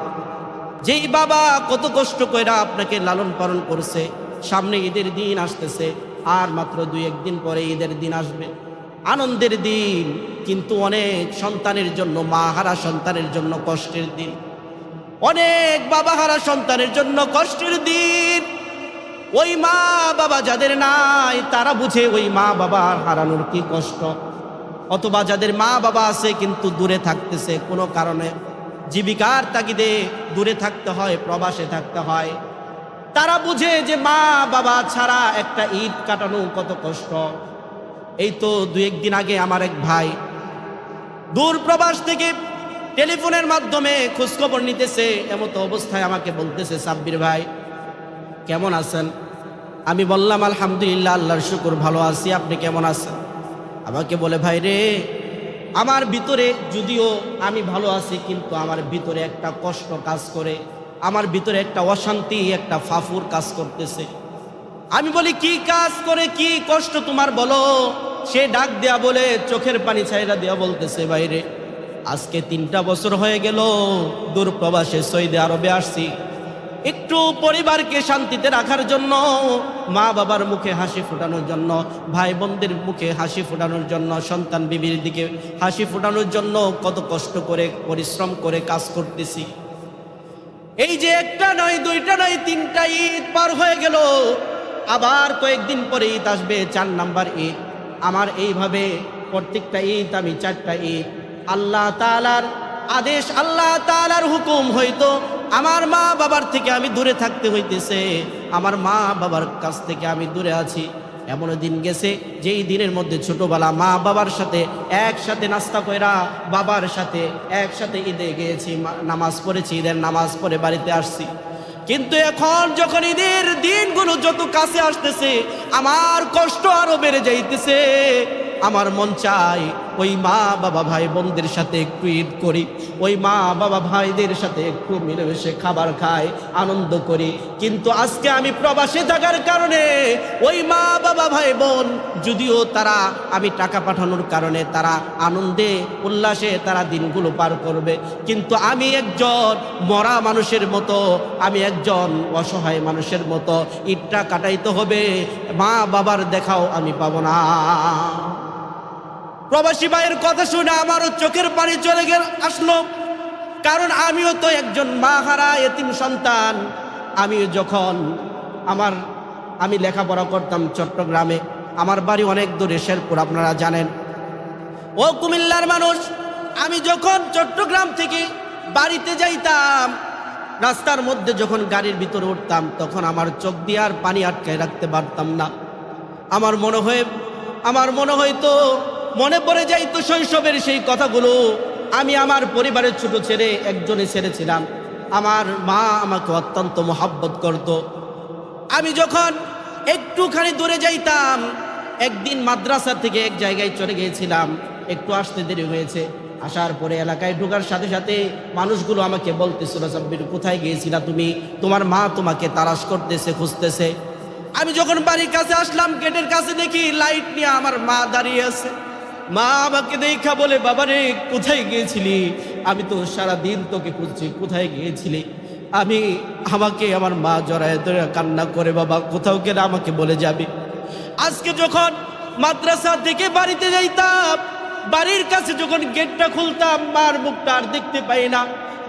যেই বাবা কত কষ্ট কইরা আপনাকে লালন পালন করছে, সামনে ঈদের দিন আসতেছে, আর মাত্র 2-1 দিন পরে ঈদের দিন আসবে, আনন্দের দিন, কিন্তু অনেক সন্তানের জন্য, মা হারা সন্তানের জন্য কষ্টের দিন, অনেক বাবা হারা সন্তানের জন্য কষ্টের দিন। ওই মা বাবা যাদের নাই তারা বুঝে ওই মা বাবা হারানোর কি কষ্ট, অথবা যাদের মা বাবা আছে কিন্তু দূরে থাকতেছে, কোনো কারণে জীবিকার তাগিদে দূরে থাকতে হয়, প্রবাসে থাকতে হয়, তারা বুঝে যে মা বাবা ছাড়া একটা ঈদ কাটানো কত কষ্ট। এই তো 2-1 দিন আগে আমার এক ভাই দূর প্রবাস থেকে টেলিফোনের মাধ্যমে খোঁজখবর নিতেছে, এমতো অবস্থায় আমাকে বলতেছে, সাব্বির ভাই কেমন আছেন? আমি বললাম, আলহামদুলিল্লাহ, আল্লাহর শুকর, ভালো আছি, আপনি কেমন আছেন? আমাকে বলে, ভাই রে, আমার ভিতরে যদিও আমি ভালো আছি, কিন্তু আমার ভিতরে একটা কষ্ট কাজ করে, আমার ভিতরে একটা অশান্তি, একটা ফাফুর কাজ করতেছে। আমি বলি, কি কাজ করে, কি কষ্ট তোমার বলো? সে ডাক দেয়া বলে, চোখের পানি ছাইরা দেয়া বলতেছে, বাইরে আজকে 3টা বছর হয়ে গেল দূর প্রবাসে সৌদি আরবে আসছি, একটু পরিবারকে শান্তিতে রাখার জন্য, মা বাবার মুখে হাসি ফোটানোর জন্য, ভাই বোনদের মুখে হাসি ফোটানোর জন্য, সন্তান বিবির দিকে হাসি ফোটানোর জন্য কত কষ্ট করে পরিশ্রম করে কাজ করতেছি। এই যে 1টা নয়, 2টা নয়, 3টা ঈদ পার হয়ে গেল, আবার কয়েকদিন পরে ঈদ আসবে, 4 নাম্বার ঈদ। আমার এইভাবে প্রত্যেকটা ঈদ আমি 4টা ঈদ আল্লাহ তাআলার আদেশ, আল্লাহ তাআলার হুকুম হয়তো আমার মা বাবার থেকে আমি দূরে থাকতে হইতেছে, আমার মা বাবার কাছ থেকে আমি দূরে আছি। এমন দিন গেছে যেই দিনের মধ্যে ছোটবেলা মা বাবার সাথে একসাথে নাস্তা কইরা বাবার সাথে একসাথে ঈদে গিয়েছি, নামাজ পড়েছি, ঈদের নামাজ পড়ে বাড়িতে আসছি। কিন্তু এখন যখন ঈদের দিনগুলো যত কাছে আসতেছে আমার কষ্ট আরো বেড়ে যাইতেছে। আমার মন চাই ওই মা বাবা ভাই বোনদের সাথে একটু ঈদ করি, ওই মা বাবা ভাইদের সাথে একটু মিলেমিশে খাবার খাই, আনন্দ করি। কিন্তু আজকে আমি প্রবাসে থাকার কারণে ওই মা বাবা ভাই বোন যদিও তারা আমি টাকা পাঠানোর কারণে তারা আনন্দে উল্লাসে তারা দিনগুলো পার করবে, কিন্তু আমি একজন মরা মানুষের মতো, আমি একজন অসহায় মানুষের মতো ঈদটা কাটাইতে হবে, মা বাবার দেখাও আমি পাবো না। প্রবাসী ভাইয়ের কথা শুনে আমারও চোখের পানি চলে আসলো, কারণ আমিও তো একজন মা হারা এতিম সন্তান। আমি লেখাপড়া করতাম চট্টগ্রামে, আমার বাড়ি অনেক দূরে, শেরপুর আপনারা জানেন। ও কুমিল্লার মানুষ, আমি যখন চট্টগ্রাম থেকে বাড়িতে যাইতাম রাস্তার মধ্যে যখন গাড়ির ভিতরে উঠতাম তখন আমার চোখ দিয়ে আর পানি আটকায় রাখতে পারতাম না। আমার মনে হয়তো মনে পড়ে যাইতো শৈশবের সেই কথাগুলো। আমি আমার পরিবারের ছোট ছেলে একজনে ছেড়েছিলাম, আমার মা আমাকে অত্যন্ত মহব্বত করত। আমি যখন একটুখানি দূরে যাইতাম, একদিন মাদ্রাসা থেকে এক জায়গায় চলে গিয়েছিলাম, একটু আসতে দেরি হয়েছে। আসার পরে এলাকায় ঢোকার সাথে সাথে মানুষগুলো আমাকে বলতেছিল, সাব্বির কোথায় গিয়েছিলা তুমি, তোমার মা তোমাকে তালাশ করতেছে, খুঁজতেছে। আমি যখন বাড়ির কাছে আসলাম, গেটের কাছে দেখি লাইট নিয়ে আমার মা দাঁড়িয়ে আছে। মা আমাকে দেখা বলে, বাবারে কোথায় গিয়েছিলি, আমি তো সারাদিন তোকে খুঁজছি, কোথায় গিয়েছিলি। আমাকে আমার মা জড়ায় ধরে কান্না করে, বাবা কোথাও গেলে আমাকে বলে যাবি। আজকে যখন মাদ্রাসা থেকে বাড়িতে যাইতাম, বাড়ির কাছে যখন গেটটা খুলতাম, মার মুখটা আর দেখতে পাই না,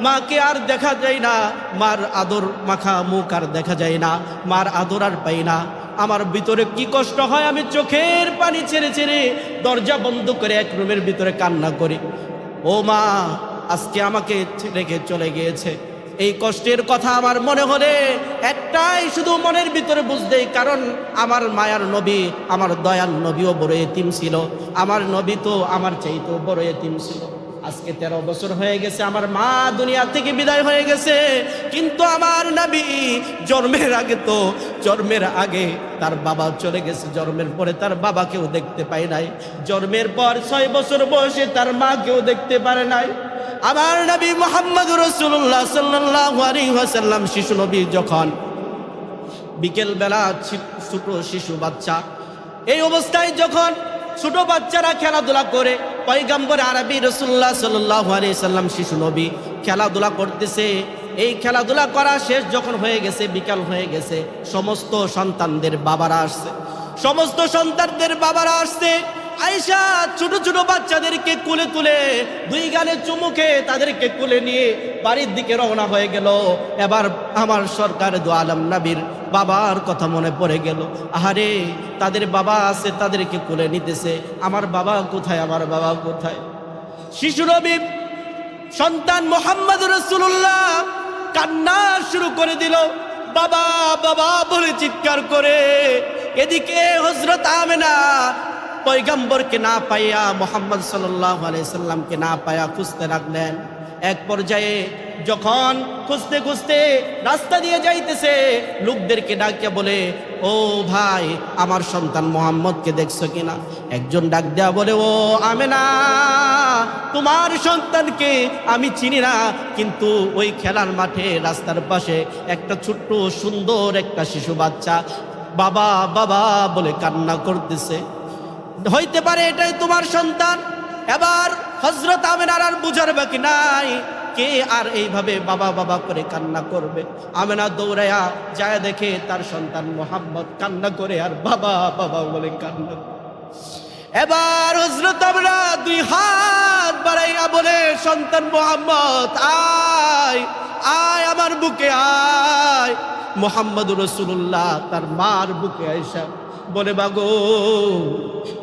মাকে আর দেখা যায় না, মার আদর মাখা মুখ আর দেখা যায় না, মার আদর আর পাই না। আমার ভিতরে কি কষ্ট হয়, আমি চোখের পানি ছেড়ে ছেড়ে দরজা বন্ধ করে এক রুমের ভিতরে কান্না করি। ও মা আজকে আমাকে রেখে চলে গিয়েছে। এই কষ্টের কথা আমার মনে হলে একটাই শুধু মনের ভিতরে বুঝদেই, কারণ আমার মায়ার নবী, আমার দয়াল নবীও বড় এতিম ছিল, আমার নবী তো আমার চাইতেও বড় এতিম ছিল। আজকে 13 বছর হয়ে গেছে আমার মা দুনিয়া থেকে বিদায় হয়ে গেছে, কিন্তু আমার নবী জন্মের আগে তার বাবা চলে গেছে, জন্মের পরে তার বাবাকেও দেখতে পায় নাই, জন্মের পর 6 বছর বয়সে তার মাকেও দেখতে পারে নাই। আমার নবী মুহাম্মদ রাসূলুল্লাহ সাল্লাল্লাহু আলাইহি ওয়াসাল্লাম শিশু নবী, যখন বিকেল বেলা ছোট শিশু বাচ্চা, এই অবস্থায় যখন ছোট বাচ্চারা খেলাধুলা করে, পয়গম্বর আরবি রাসূলুল্লাহ সাল্লাল্লাহু আলাইহি ওয়াসাল্লাম শিশু নবী খেলাধুলা করতেছে। এই খেলাধুলা করা শেষ যখন হয়ে গেছে, বিকাল হয়ে গেছে, সমস্ত সন্তানদের বাবারা আসছে। আয়েশা ছোট ছোট বাচ্চাদেরকে কোলে তুলে 2 গালে চুমুকে তাদেরকে কোলে নিয়ে বাড়ির দিকে রওনা হয়ে গেল। এবার আমার সরকার দু আলম নবীর বাবার কথা মনে পড়ে গেল। আহারে তাদের বাবা আছে, তাদেরকে কোলে নিতেছে, আমার বাবা কোথায়, আমার বাবা কোথায়। শিশু নবী সন্তান মুহাম্মদ রাসূলুল্লাহ কান্না শুরু করে দিল, বাবা বাবা বলে চিৎকার করে। এদিকে হযরত আমেনা পয়গম্বরকে না পাইয়া, মুহাম্মদ সাল্লাল্লাহু আলাইহি সাল্লামকে না পাইয়া খুঁজতে লাগলেন। এক পর্যায়ে যখন খুঁজতে খুঁজতে রাস্তা দিয়ে যাইতেছে, লোকদেরকে ডাকিয়া বলে, ও ভাই আমার সন্তান মুহাম্মদকে দেখছো কিনা? একজন ডাক দেয়া বলে, ও আমেনা তোমার সন্তানকে আমি চিনি না, কিন্তু ওই খেলার মাঠে রাস্তার পাশে একটা ছোট্ট সুন্দর একটা শিশু বাচ্চা বাবা বাবা বলে কান্না করতেছে, হইতে পারে এটাই তোমার সন্তান। এবার হযরত আমেনার আর বুঝার বাকি নাই, কে আর এইভাবে বাবা বাবা করে কান্না করবে। আমেনা দৌড়ায়া যায় দেখে তার সন্তান মুহাম্মদ কান্না করে আর বাবা বাবা বলে কান্না। এবার হযরত আমেনা 2 হাত বাড়াইয়া বলে, সন্তান মুহাম্মদ আয় আয় আমার বুকে আয়। মুহাম্মদুর রাসূলুল্লাহ তার মার বুকে আয়েশা বলে, মাগো,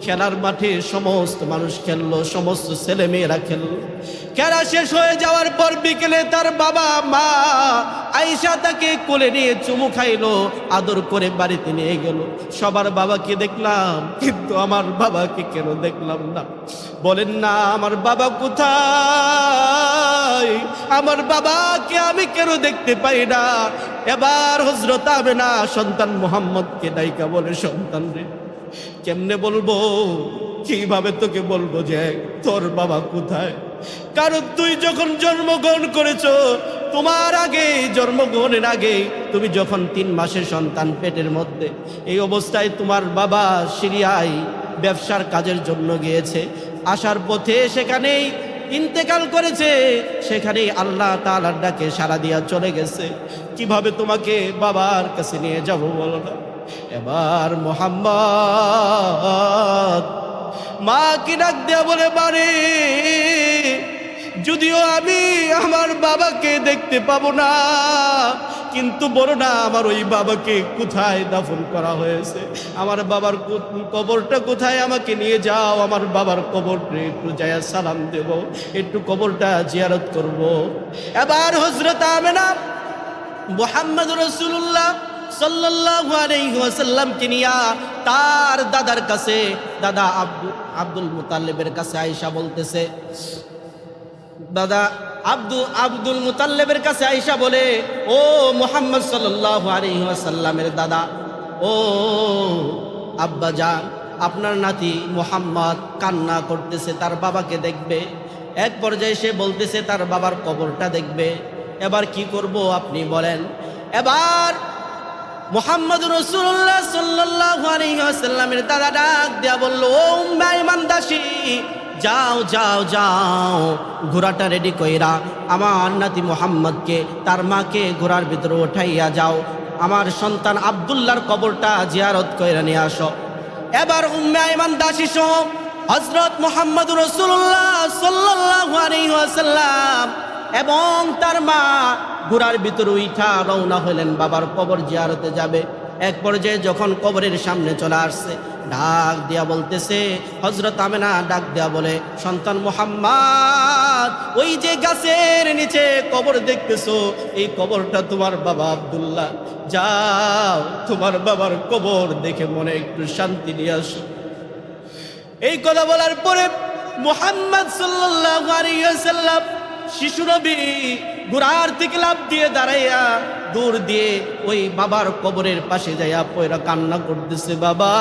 খেলার মাঠে সমস্ত মানুষ খেললো, সমস্ত ছেলে মেয়েরা খেললো। খেলা শেষ হয়ে যাওয়ার পর বিকেলে তার বাবা মা আয়েশা তাকে কোলে নিয়ে চুমু খাইলো, আদর করে বাড়িতে নিয়ে গেল। সবার বাবাকে দেখলাম, কিন্তু আমার বাবাকে কেন দেখলাম না? বলেন না, আমার বাবা কোথায়? আমার বাবাকে আমি কেন দেখতে পাই না? এবার হযরত আমেনা সন্তান মুহাম্মদকে ডাইকা বলে, সন্তান রে, কেমনে বলবো, কিভাবে তোকে বলবো যে তোর বাবা কোথায়? কারণ তুই যখন জন্মগ্রহণ করেছো, তোমার আগে, জন্মগ্রহণের আগে, তুমি যখন 3 মাসের সন্তান পেটের মধ্যে, এই অবস্থায় তোমার বাবা সিরিয়ায় ব্যবসার কাজের জন্য গিয়েছে। আসার পথে সেখানেই ইন্তেকাল করেছে, সেখানেই আল্লাহ তাআলার ডাকে সাড়া দিয়া চলে গেছে। কিভাবে তোমাকে বাবার কাছে নিয়ে যাব বলো না? এবার মুহাম্মদ মা কি ডাক দেয়া বলে, বারে, যদিও আমি আমার বাবাকে দেখতে পাবো না, কিন্তু বলো না, আমার ওই বাবাকে কোথায় দাফন করা হয়েছে? আমার বাবার কবরটা কোথায়? আমাকে নিয়ে যাও, আমার বাবার কবরটা একটু যায়া সালাম দেব, একটু কবরটা জিয়ারত করব। এবার হযরত আমেনা মুহাম্মদুর রাসূলুল্লাহ সাল্লাল্লাহু আলাইহি ওয়াসাল্লামকে নিয়া তার দাদার কাছে, দাদা আব্দুল মুতাল্লিবের কাছে আয়েশা বলতেছে, দাদা আব্দুল মুতাল্লিবের কাছে আয়েশা বলে, ও মুহাম্মদ সাল্লাল্লাহু আলাইহি ওয়াসাল্লামের দাদা, ও আব্বা জান, আপনার নাতি মুহাম্মদ কান্না করতেছে, তার বাবাকে দেখবে। এক পর্যায়ে সে বলতেছে তার বাবার কবরটা দেখবে। এবার কি করব আপনি বলেন? এবার মুহাম্মদুর রাসূলুল্লাহ সাল্লাল্লাহু আলাইহি ওয়াসাল্লামের দাদা ডাক দেয়া বলল, ও উম্মে আইমান দাসী, যাও যাও যাও, ঘোড়াটা রেডি কইরা আমার নাতি মুহাম্মদকে, তার মাকে ঘোড়ার ভিতরে উঠাইয়া যাও, আমার সন্তান আব্দুল্লাহর কবরটা জিয়ারত কইরা নিয়ে আসো। এবার উম্মে আইমান দাসী সহ হযরত মুহাম্মদুর রাসূলুল্লাহ সাল্লাল্লাহু আলাইহি ওয়াসাল্লাম এবং তার মা ঘোড়ার ভিতরে উঠা রওনা হলেন বাবার কবর জিয়ারতে যাবে। এক পর্যায়ে যখন কবরের সামনে চলে আসছে, ডাক দিয়া বলতেছে, হযরত আমেনা ডাক দিয়া বলে, সন্তান মুহাম্মদ, ওই যে গাছের নিচে কবর দেখতেছো, এই কবরটা তোমার বাবা আব্দুল্লাহ। যাও, তোমার বাবার কবর দেখে মনে একটু শান্তি নিয়ে আসো। এই কথা বলার পরে মুহাম্মদ সাল্লাল্লাহু আলাইহি ওয়াসাল্লাম শিশু নবী ঘোড়ার থেকে লাফ দিয়ে দাঁড়াইয়া দূর দিয়ে ওই বাবার কবরের পাশে যাইয়া পয়রা কান্না করতেছে, বাবা।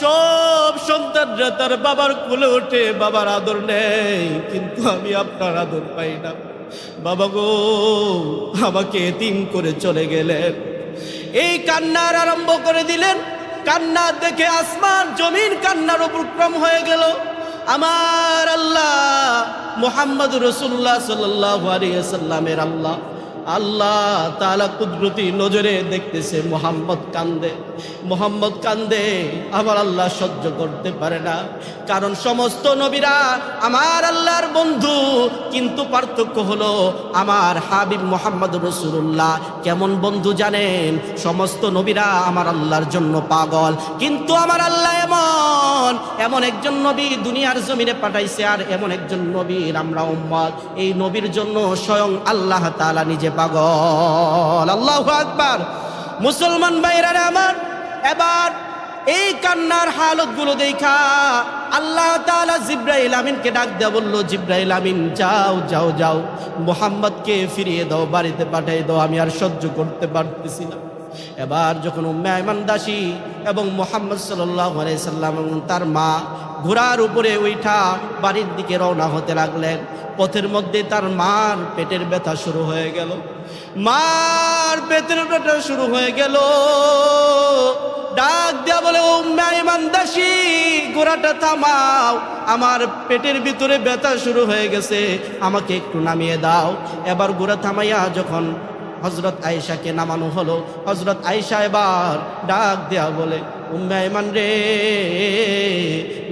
সব সন্তানরা তার বাবার কোলে ওঠে, বাবার আদর নেই, কিন্তু আমি আপনার আদর পাই না। বাবা গো, আমাকে এতিম করে চলে গেলেন। এই কান্নার আরম্ভ করে দিলেন। কান্না দেখে আসমান জমিন কান্নার উপক্রম হয়ে গেল। আমার আল্লাহ মুহাম্মদুর রাসূলুল্লাহ সাল্লাল্লাহু আলাইহি ওয়াসাল্লামের আল্লাহ তাআলা কুদরতি নজরে দেখতেছে মুহাম্মদ কান্দে। আমার আল্লাহ সহ্য করতে পারে না, কারণ সমস্ত নবীরা আমার আল্লাহর বন্ধু, কিন্তু পার্থক্য হলো আমার হাবিব মুহাম্মদুর রাসূলুল্লাহ কেমন বন্ধু জানেন? সমস্ত নবীরা আমার আল্লাহর জন্য পাগল, কিন্তু আমার আল্লাহ এমন একজন নবী দুনিয়ার জমিনে পাঠাইছে, আর এমন একজন নবীর আমরা উম্মত। এই নবীর জন্য স্বয়ং আল্লাহ তাআলা নিজে পাগল। আল্লাহু আকবার। মুসলমান ভাইরা আমার, এবার এই কান্নার হালতগুলো দেখা আল্লাহ তাআলা জিবরাইল আমিনকে ডাক দেয়া বলল, জিবরাইল আমিন, যাও যাও যাও, মুহাম্মদকে ফিরিয়ে দাও, বাড়িতে পাঠিয়ে দাও, আমি আর সহ্য করতে পারতেছি না। এবার যখন উম্মে আইমান দাসী এবং মুহাম্মদ সাল্লাল্লাহু আলাইহি সাল্লাম এবং তার মা ঘোড়ার উপরে উঠা বাড়ির দিকে রওনা হতে লাগলেন, পথের মধ্যে তার মার পেটের ব্যথা শুরু হয়ে গেল। ডাক দেয়া বলে, উম্মে আইমান দাসী, ঘোড়াটা থামাও, আমার পেটের ভিতরে ব্যথা শুরু হয়ে গেছে, আমাকে একটু নামিয়ে দাও। এবার ঘোড়া থামাইয়া যখন হযরত আয়েশাকে নামানো হলো, হযরত আয়েশা এবার ডাক দেয়া বলে, উম্মে আইমান রে,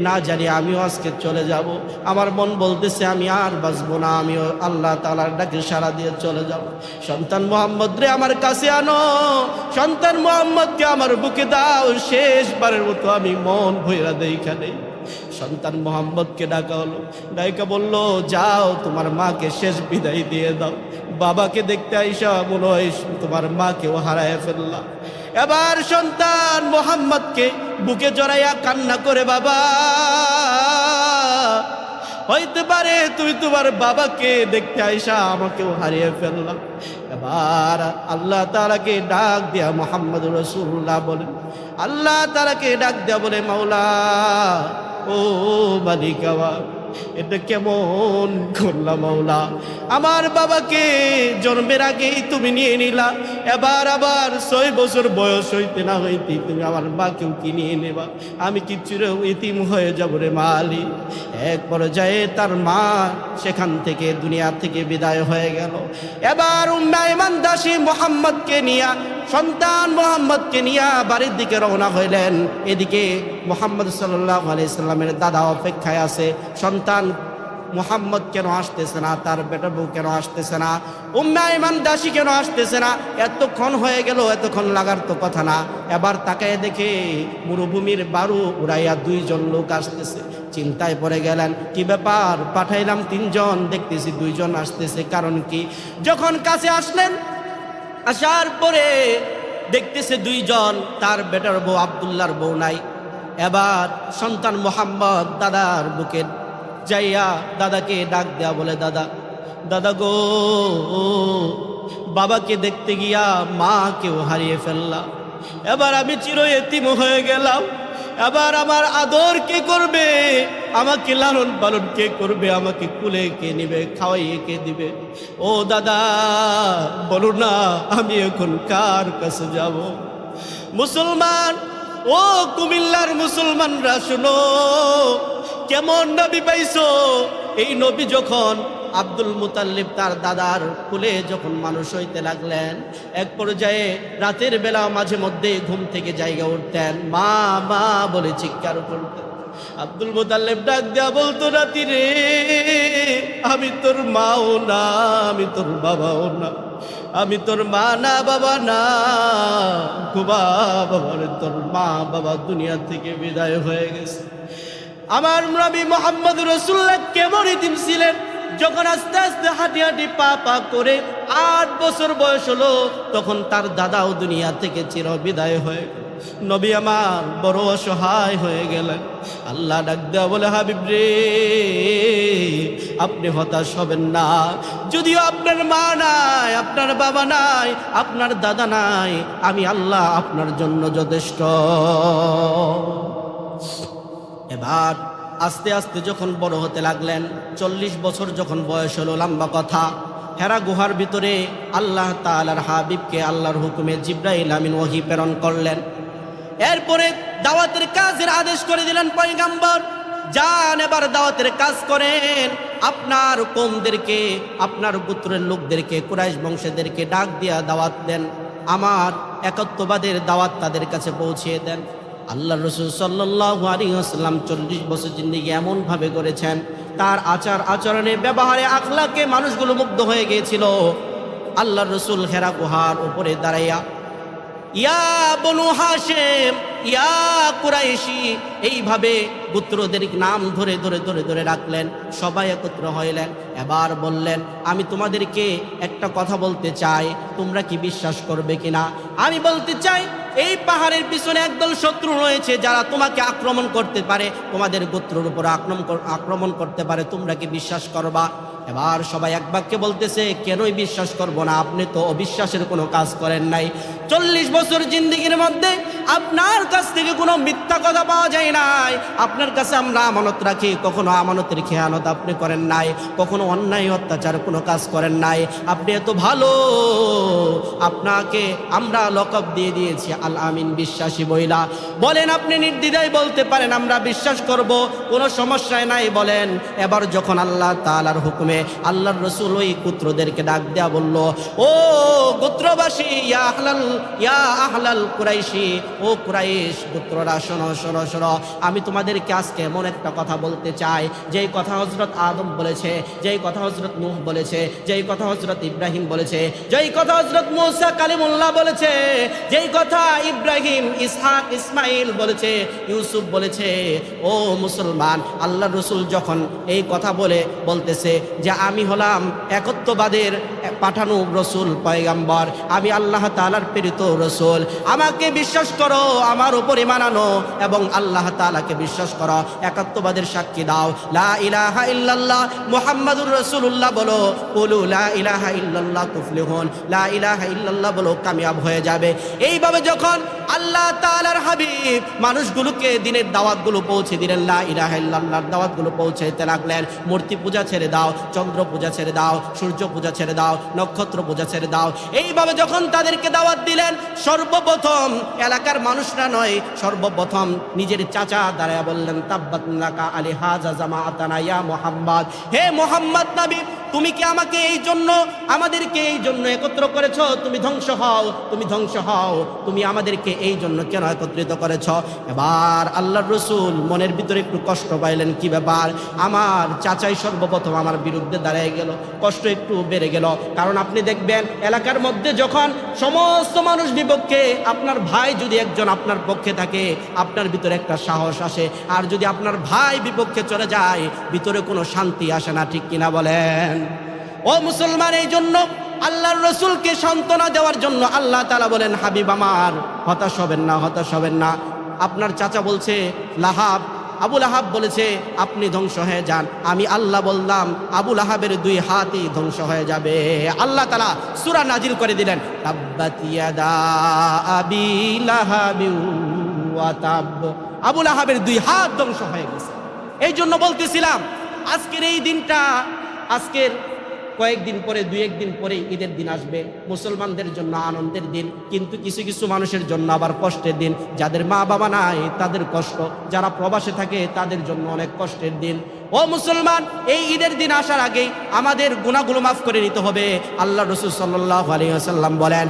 না জানি আমিও আজকে চলে যাব। আমার মন বলতেছে আমি আর বাঁচবো না, আমিও আল্লাহ তাআলার ডাকে সাড়া দিয়ে চলে যাব। সন্তান মুহাম্মদ রে আমার কাছে আনো, সন্তান মুহাম্মদকে আমার বুকে দাও, শেষবারের মতো আমি মন ভইরা দেখা নেই। সন্তান মোহাম্মদকে ডাকা হলো, ডাইকা বলল যাও তোমার মাকে শেষ বিদায় দিয়ে দাও। বাবাকে দেখতে আইসা মনে হয় তোমার মাকেও হারায় ফেললাম। এবার সন্তান মোহাম্মদকে বুকে জড়াইয়া কান্না করে, বাবা হইতে পারে তুমি তোমার বাবাকে দেখতে আইসা আমাকেও হারিয়ে ফেললাম। এবার আল্লাহ তাআলাকে ডাক দিয়া মুহাম্মদুর রাসূলুল্লাহ বলেন, আল্লাহ তাআলাকে ডাক দিয়া বলে, মাওলা ও মালিক আমার, এটা কেমন করলাম মাওলা? আমার বাবাকে জন্মের আগেই তুমি নিয়ে নিলা, এবার আবার 6 বছর বয়স হইতে না হইতে তুমি আমার মাকেও কি নিয়ে নেবা? আমি কি চির ইতিম হয়ে যাব রে মালিক? এক পর্যায়ে তার মা সেখান থেকে দুনিয়া থেকে বিদায় হয়ে গেল। এবার উম্মে আইমান দাসী মুহাম্মদকে নিয়া, সন্তান মুহাম্মদকে নিয়া বাড়ির দিকে রওনা হইলেন। এদিকে মুহাম্মদ সাল্লাল্লাহু আলাইহি সাল্লামের দাদা অপেক্ষায় আছে, সন্তান মুহাম্মদ কেন আসতেছে না, তার বেটা বউ কেন আসতেছে না, উম্মে আইমান দাসী কেন আসতেছে না? এতক্ষণ হয়ে গেল, এতক্ষণ লাগার তো কথা না। এবার তাকায় দেখে মরুভূমির বারু উড়াইয়া 2 জন লোক আসতেছে। চিন্তায় পড়ে গেলেন, কি ব্যাপার? পাঠাইলাম 3 জন, দেখতেছি 2 জন আসতেছে, কারণ কি? যখন কাছে আসলেন, আসার পরে দেখতেছে 2 জন, তার বেটার বউ আব্দুল্লাহর বউ নাই। এবার সন্তান মোহাম্মদ দাদার বুকে যাইয়া দাদাকে ডাক দেয়া বলে, দাদা দাদা গো, বাবাকে দেখতে গিয়া মাকেও হারিয়ে ফেললাম, এবার আমি চির এতিম হয়ে গেলাম, এবার আমার আদর কে করবে? আমাকে লালন পালন কে করবে? আমাকে কুলে কে নিবে? খাওয়াইয়ে কে দিবে? ও দাদা বলো না, আমি এখন কার কাছে যাব? মুসলমান, ও কুমিল্লার মুসলমানরা শুনো, কেমন নবী পাইছো? এই নবী যখন আব্দুল মুতাল্লিব তার দাদার কুলে যখন মানুষ হইতে লাগলেন, এক পর্যায়ে রাতের বেলা মাঝে মধ্যে ঘুম থেকে জায়গা উঠতেন, মা মা বলে চিৎকার করতেন। আব্দুল মুতাল্লিব ডাক দেয়া বলতো, রাতি রে, আমি তোর মাও না, আমি তোর বাবাও না, আমি তোর মা না, বাবা না, গোবা বাবার, তোর মা বাবা দুনিয়া থেকে বিদায় হয়ে গেছে। আমার নবী মুহাম্মদ রাসূলুল্লাহ কেমন ইতিম ছিলেন? যখন আস্তে আস্তে হাঁটি হাঁটি পা পা করে 8 বছর বয়স হলো, তখন তার দাদাও দুনিয়া থেকে চির বিদায় হয়ে গেল। নবী আমার বড় অসহায় হয়ে গেলেন। আল্লাহ ডাক দেয়া বলে, হাবিব রে, আপনি হতাশ হবেন না। যদিও আপনার মা নাই, আপনার বাবা নাই, আপনার দাদা নাই, আমি আল্লাহ আপনার জন্য যথেষ্ট। এবার আস্তে আস্তে যখন বড় হতে লাগলেন, 40 বছর যখন বয়স হলো, লম্বা কথা, হেরা গুহার ভিতরে আল্লাহ তাআলার হাবিবকে আল্লাহর হুকুমে জিবরাইল আমিন ওহী প্রেরণ করলেন। এরপরে দাওয়াতের কাজের আদেশ করে দিলেন পয়গম্বর, যান এবার দাওয়াতের কাজ করেন, আপনার কওমদেরকে, আপনার গোত্রের লোকদেরকে, কুরাইশ বংশীয়দেরকে ডাক দিয়া দাওয়াত দেন, আমার একত্ববাদের দাওয়াত তাদের কাছে পৌঁছিয়ে দেন। আল্লাহ রাসূল সাল্লাল্লাহু আলাইহি ওয়াসাল্লাম 40 বছর জিন্দেগি এমনভাবে করেছেন, তার আচার আচরণে, ব্যবহারে, আখলাকে মানুষগুলো মুগ্ধ হয়ে গিয়েছিল। আল্লাহ রাসূল হেরা গুহার উপরে দাঁড়াইয়া, ইয়া বনু হাশেম, ইয়া কুরাইশি, এইভাবে গোত্রদের নাম ধরে ধরে ধরে ধরে রাখলেন। সবাই একত্র হইলেন। এবার বললেন, আমি তোমাদেরকে একটা কথা বলতে চাই, তোমরা কি বিশ্বাস করবে কিনা? আমি বলতে চাই, এই পাহাড়ের পিছনে একদল শত্রু রয়েছে, যারা তোমাকে আক্রমণ করতে পারে, তোমাদের গোত্রের উপর আক্রমণ করতে পারে, তোমরা কি বিশ্বাস করবা? এবার সবাই এক বাক্যে বলতেছে, কেনই বিশ্বাস করব না? আপনি তো অবিশ্বাসের কোনো কাজ করেন নাই। 40 বছর জিন্দেগির মধ্যে আপনার কাছ থেকে কোনো মিথ্যা কথা পাওয়া যায় নাই। আপনার কাছে আমরা আমানত রাখি, কখনো আমানতের খেয়ানত আপনি করেন নাই, কখনো অন্যায় অত্যাচার কোনো কাজ করেন নাই। আপনি এত ভালো, আপনাকে আমরা লকব দিয়ে দিয়েছি আল আমিন, বিশ্বাসী বইলা। বলেন, আপনি নির্দ্বিধায় বলতে পারেন, আমরা বিশ্বাস করব, কোনো সমস্যায় নাই, বলেন। এবার যখন আল্লাহ তাআলার হুকুমে আল্লাহর রাসূল ওই গোত্রদেরকে ডাক দেয়া বলল, ও গোত্রবাসী, ইয়া আহলাল ইয়া আহলাল কুরাইশি, ও কুরাইশ গোত্ররা শোনো শোনো শোনো, আমি তোমাদেরকে আজকে এমন একটা কথা বলতে চাই, যেই কথা হযরত আদম বলেছে, যেই কথা হযরত নূহ বলেছে, যেই কথা হযরত ইব্রাহিম বলেছে, যেই কথা হযরত মুসা কালিমুল্লাহ বলেছে, যেই কথা ইব্রাহিম ইসহাক ইসমাইল বলেছে, ইউসুফ বলেছে। ও মুসলমান, আল্লাহর রাসূল যখন এই কথা বলতেছে যে আমি হলাম একত্ববাদের পাঠানো রাসূল পয়গম্বর, আমি আল্লাহ তাআলার প্রেরিত রাসূল, আমাকে বিশ্বাস করো, আমার উপর ঈমান আনো এবং আল্লাহ তাআলাকে বিশ্বাস করো, একত্ববাদের সাক্ষী দাও, লা ইলাহা ইল্লাল্লাহ মুহাম্মাদুর রাসূলুল্লাহ বলো, কুলু লা ইলাহা ইল্লাল্লাহ তুফলিহুন, লা ইলাহা ইল্লাল্লাহ বলো, কামিয়াব হয়ে যাবে। এইভাবে যখন আল্লাহ তাআলার হাবিব মানুষগুলোকে দিনের দাওয়াতগুলো পৌঁছে দিলেন, লা ইলাহা ইল্লাল্লাহর দাওয়াতগুলো পৌঁছাইতে লাগলেন। মূর্তি পূজা ছেড়ে দাও, চন্দ্র পূজা ছেড়ে দাও, সূর্য পূজা ছেড়ে দাও, নক্ষত্র পূজা ছেড়ে দাও। এইভাবে যখন তাদেরকে দাওয়াত দিলেন, সর্বপ্রথম এলাকার মানুষরা নয়, সর্বপ্রথম নিজের চাচা দাঁড়ায় বললেন, তাব্বাত লাকা আলিহাযা জামাআতানা ইয়া মুহাম্মদ, হে মুহাম্মদ নবী, তুমি কি আমাদেরকে এই জন্য একত্র করেছো? তুমি ধ্বংস হও, তুমি ধ্বংস হও, তুমি আমাদেরকে এই জন্য কেন একত্রিত করেছ? এবার আল্লাহর রাসূল মনের ভিতরে একটু কষ্ট পাইলেন, কি ব্যাপার, আমার চাচাই সর্বপ্রথম আমার বিরুদ্ধে দাঁড়িয়ে গেল, কষ্ট একটু বেড়ে গেল। কারণ আপনি দেখবেন এলাকার মধ্যে যখন সমস্ত মানুষ বিপক্ষে, আপনার ভাই যদি একজন আপনার পক্ষে থাকে, আপনার ভিতরে একটা সাহস আসে, আর যদি আপনার ভাই বিপক্ষে চলে যায়, ভিতরে কোনো শান্তি আসে না, ঠিক কিনা বলেন? ও মুসলমান, এই জন্য আল্লাহর রাসূলকে সান্ত্বনা দেওয়ার জন্য আল্লাহ তাআলা বলেন, হাবিব আমার, হতাশ হবেন না, হতাশ হবেন না। আপনার চাচা বলছে আবু লাহাব বলেছে আপনি ধ্বংস হয়ে যান, আমি আল্লাহ বললাম আবু লাহাবের 2 হাতই ধ্বংস হয়ে যাবে। আল্লাহ তাআলা সূরা নাজিল করে দিলেন, তাব্বাত ইয়াদা আবি লাহাবি ওয়া তাব, আবু লাহাবের 2 হাত ধ্বংস হয়ে গেছে। এই জন্য বলতেছিলাম, আজকের এই দিনটা, আজকের কয়েকদিন পরে, 2-1 দিন পরে ঈদের দিন আসবে, মুসলমানদের জন্য আনন্দের দিন, কিন্তু কিছু কিছু মানুষের জন্য আবার কষ্টের দিন। যাদের মা বাবা নাই তাদের কষ্ট, যারা প্রবাসে থাকে তাদের জন্য অনেক কষ্টের দিন। ও মুসলমান, এই ঈদের দিন আসার আগেই আমাদের গুনাহগুলো মাফ করে নিতে হবে। আল্লাহ রাসূল সাল্লাল্লাহু আলাইহি ওয়াসাল্লাম বলেন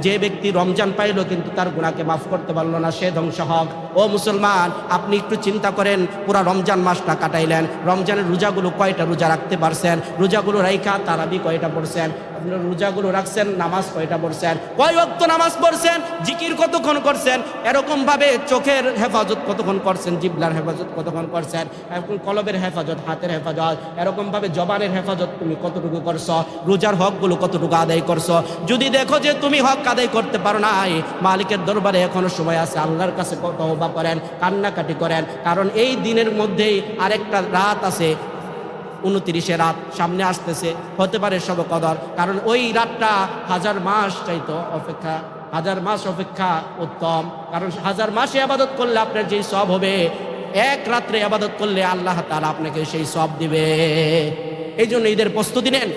যে ব্যক্তি রমজান পাইল কিন্তু তার গুনাহকে মাফ করতে পারলো না, সে ধ্বংস হোক। ও মুসলমান, আপনি একটু চিন্তা করেন, পুরা রমজান মাসটা কাটাইলেন, রমজানের রোজাগুলো কয়টা রোজা রাখতে পারছেন? রোজাগুলো রাইখা তারাবি কয়টা পড়ছেন? আপনার রোজাগুলো রাখছেন, নামাজ কয়টা পড়ছেন? কয় ওয়াক্ত নামাজ পড়ছেন? জিকির কতক্ষণ করছেন? এরকম ভাবে চোখের হেফাজত কতক্ষণ করছেন? জিবলার হেফাজত কতক্ষণ করছেন? এখন কলবের হেফাজত, হাতের হেফাজত, এরকম ভাবে জবানের হেফাজত তুমি কতটুকু করছো? রোজার হকগুলো কতটুকু আদায় করছো? যদি দেখো যে তুমি হক আদায় করতে পারো নাই, মালিকের দরবারে এখনো সময় আছে, আল্লাহর কাছে তওবা করেন, কান্নাকাটি করেন। কারণ এই দিনের মধ্যেই আরেকটা রাত আছে, 29 রাত সামনে আসতেছে, হতে পারে শবে কদর। কারণ ওই রাতটা 1000 মাস চাইতো অপেক্ষা, 1000 মাস অপেক্ষা উত্তম। কারণ 1000 মাসে ইবাদত করলে আপনার যেই সওয়াব হবে, এক রাত্রে ইবাদত করলে আল্লাহ তাআলা আপনাকে সেই সওয়াব দিবে। এই জন্য ঈদের প্রস্তুতি নেন।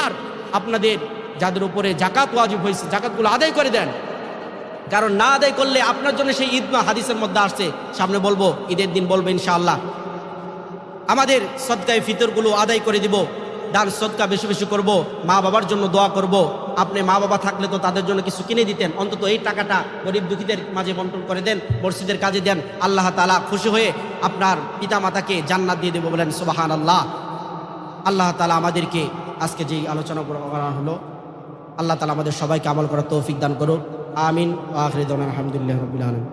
আর আপনাদের যাদের উপরে যাকাত ওয়াজিব হয়েছে, যাকাতগুলো আদায় করে দেন। কারণ না আদায় করলে আপনার জন্য সেই ঈদ না, হাদিসের মধ্যে আসছে, সামনে বলবো, ঈদের দিন বলবো ইনশাআল্লাহ। আমাদের সদকায়ে ফিতরগুলো আদায় করে দিব, দান সদকা বেশি বেশি করব, মা বাবার জন্য দোয়া করব। আপনি মা বাবা থাকলে তো তাদের জন্য কিছু কিনে দিতেন, অন্তত এই টাকাটা গরিব দুঃখীদের মাঝে বন্টন করে দেন, মসজিদের কাজে দেন। আল্লাহ তাআলা খুশি হয়ে আপনার পিতা মাতাকে জান্নাত দিয়ে দেবো, বলেন সুবহানাল্লাহ। আল্লাহ তাআলা আমাদেরকে আজকে যেই আলোচনা করা হলো, আল্লাহ তাআলা আমাদের সবাইকে আমল করার তৌফিক দান করুন। আমিন। ওয়া আখিরু দাওয়ানা আলহামদুলিল্লাহি রাব্বিল আলামিন।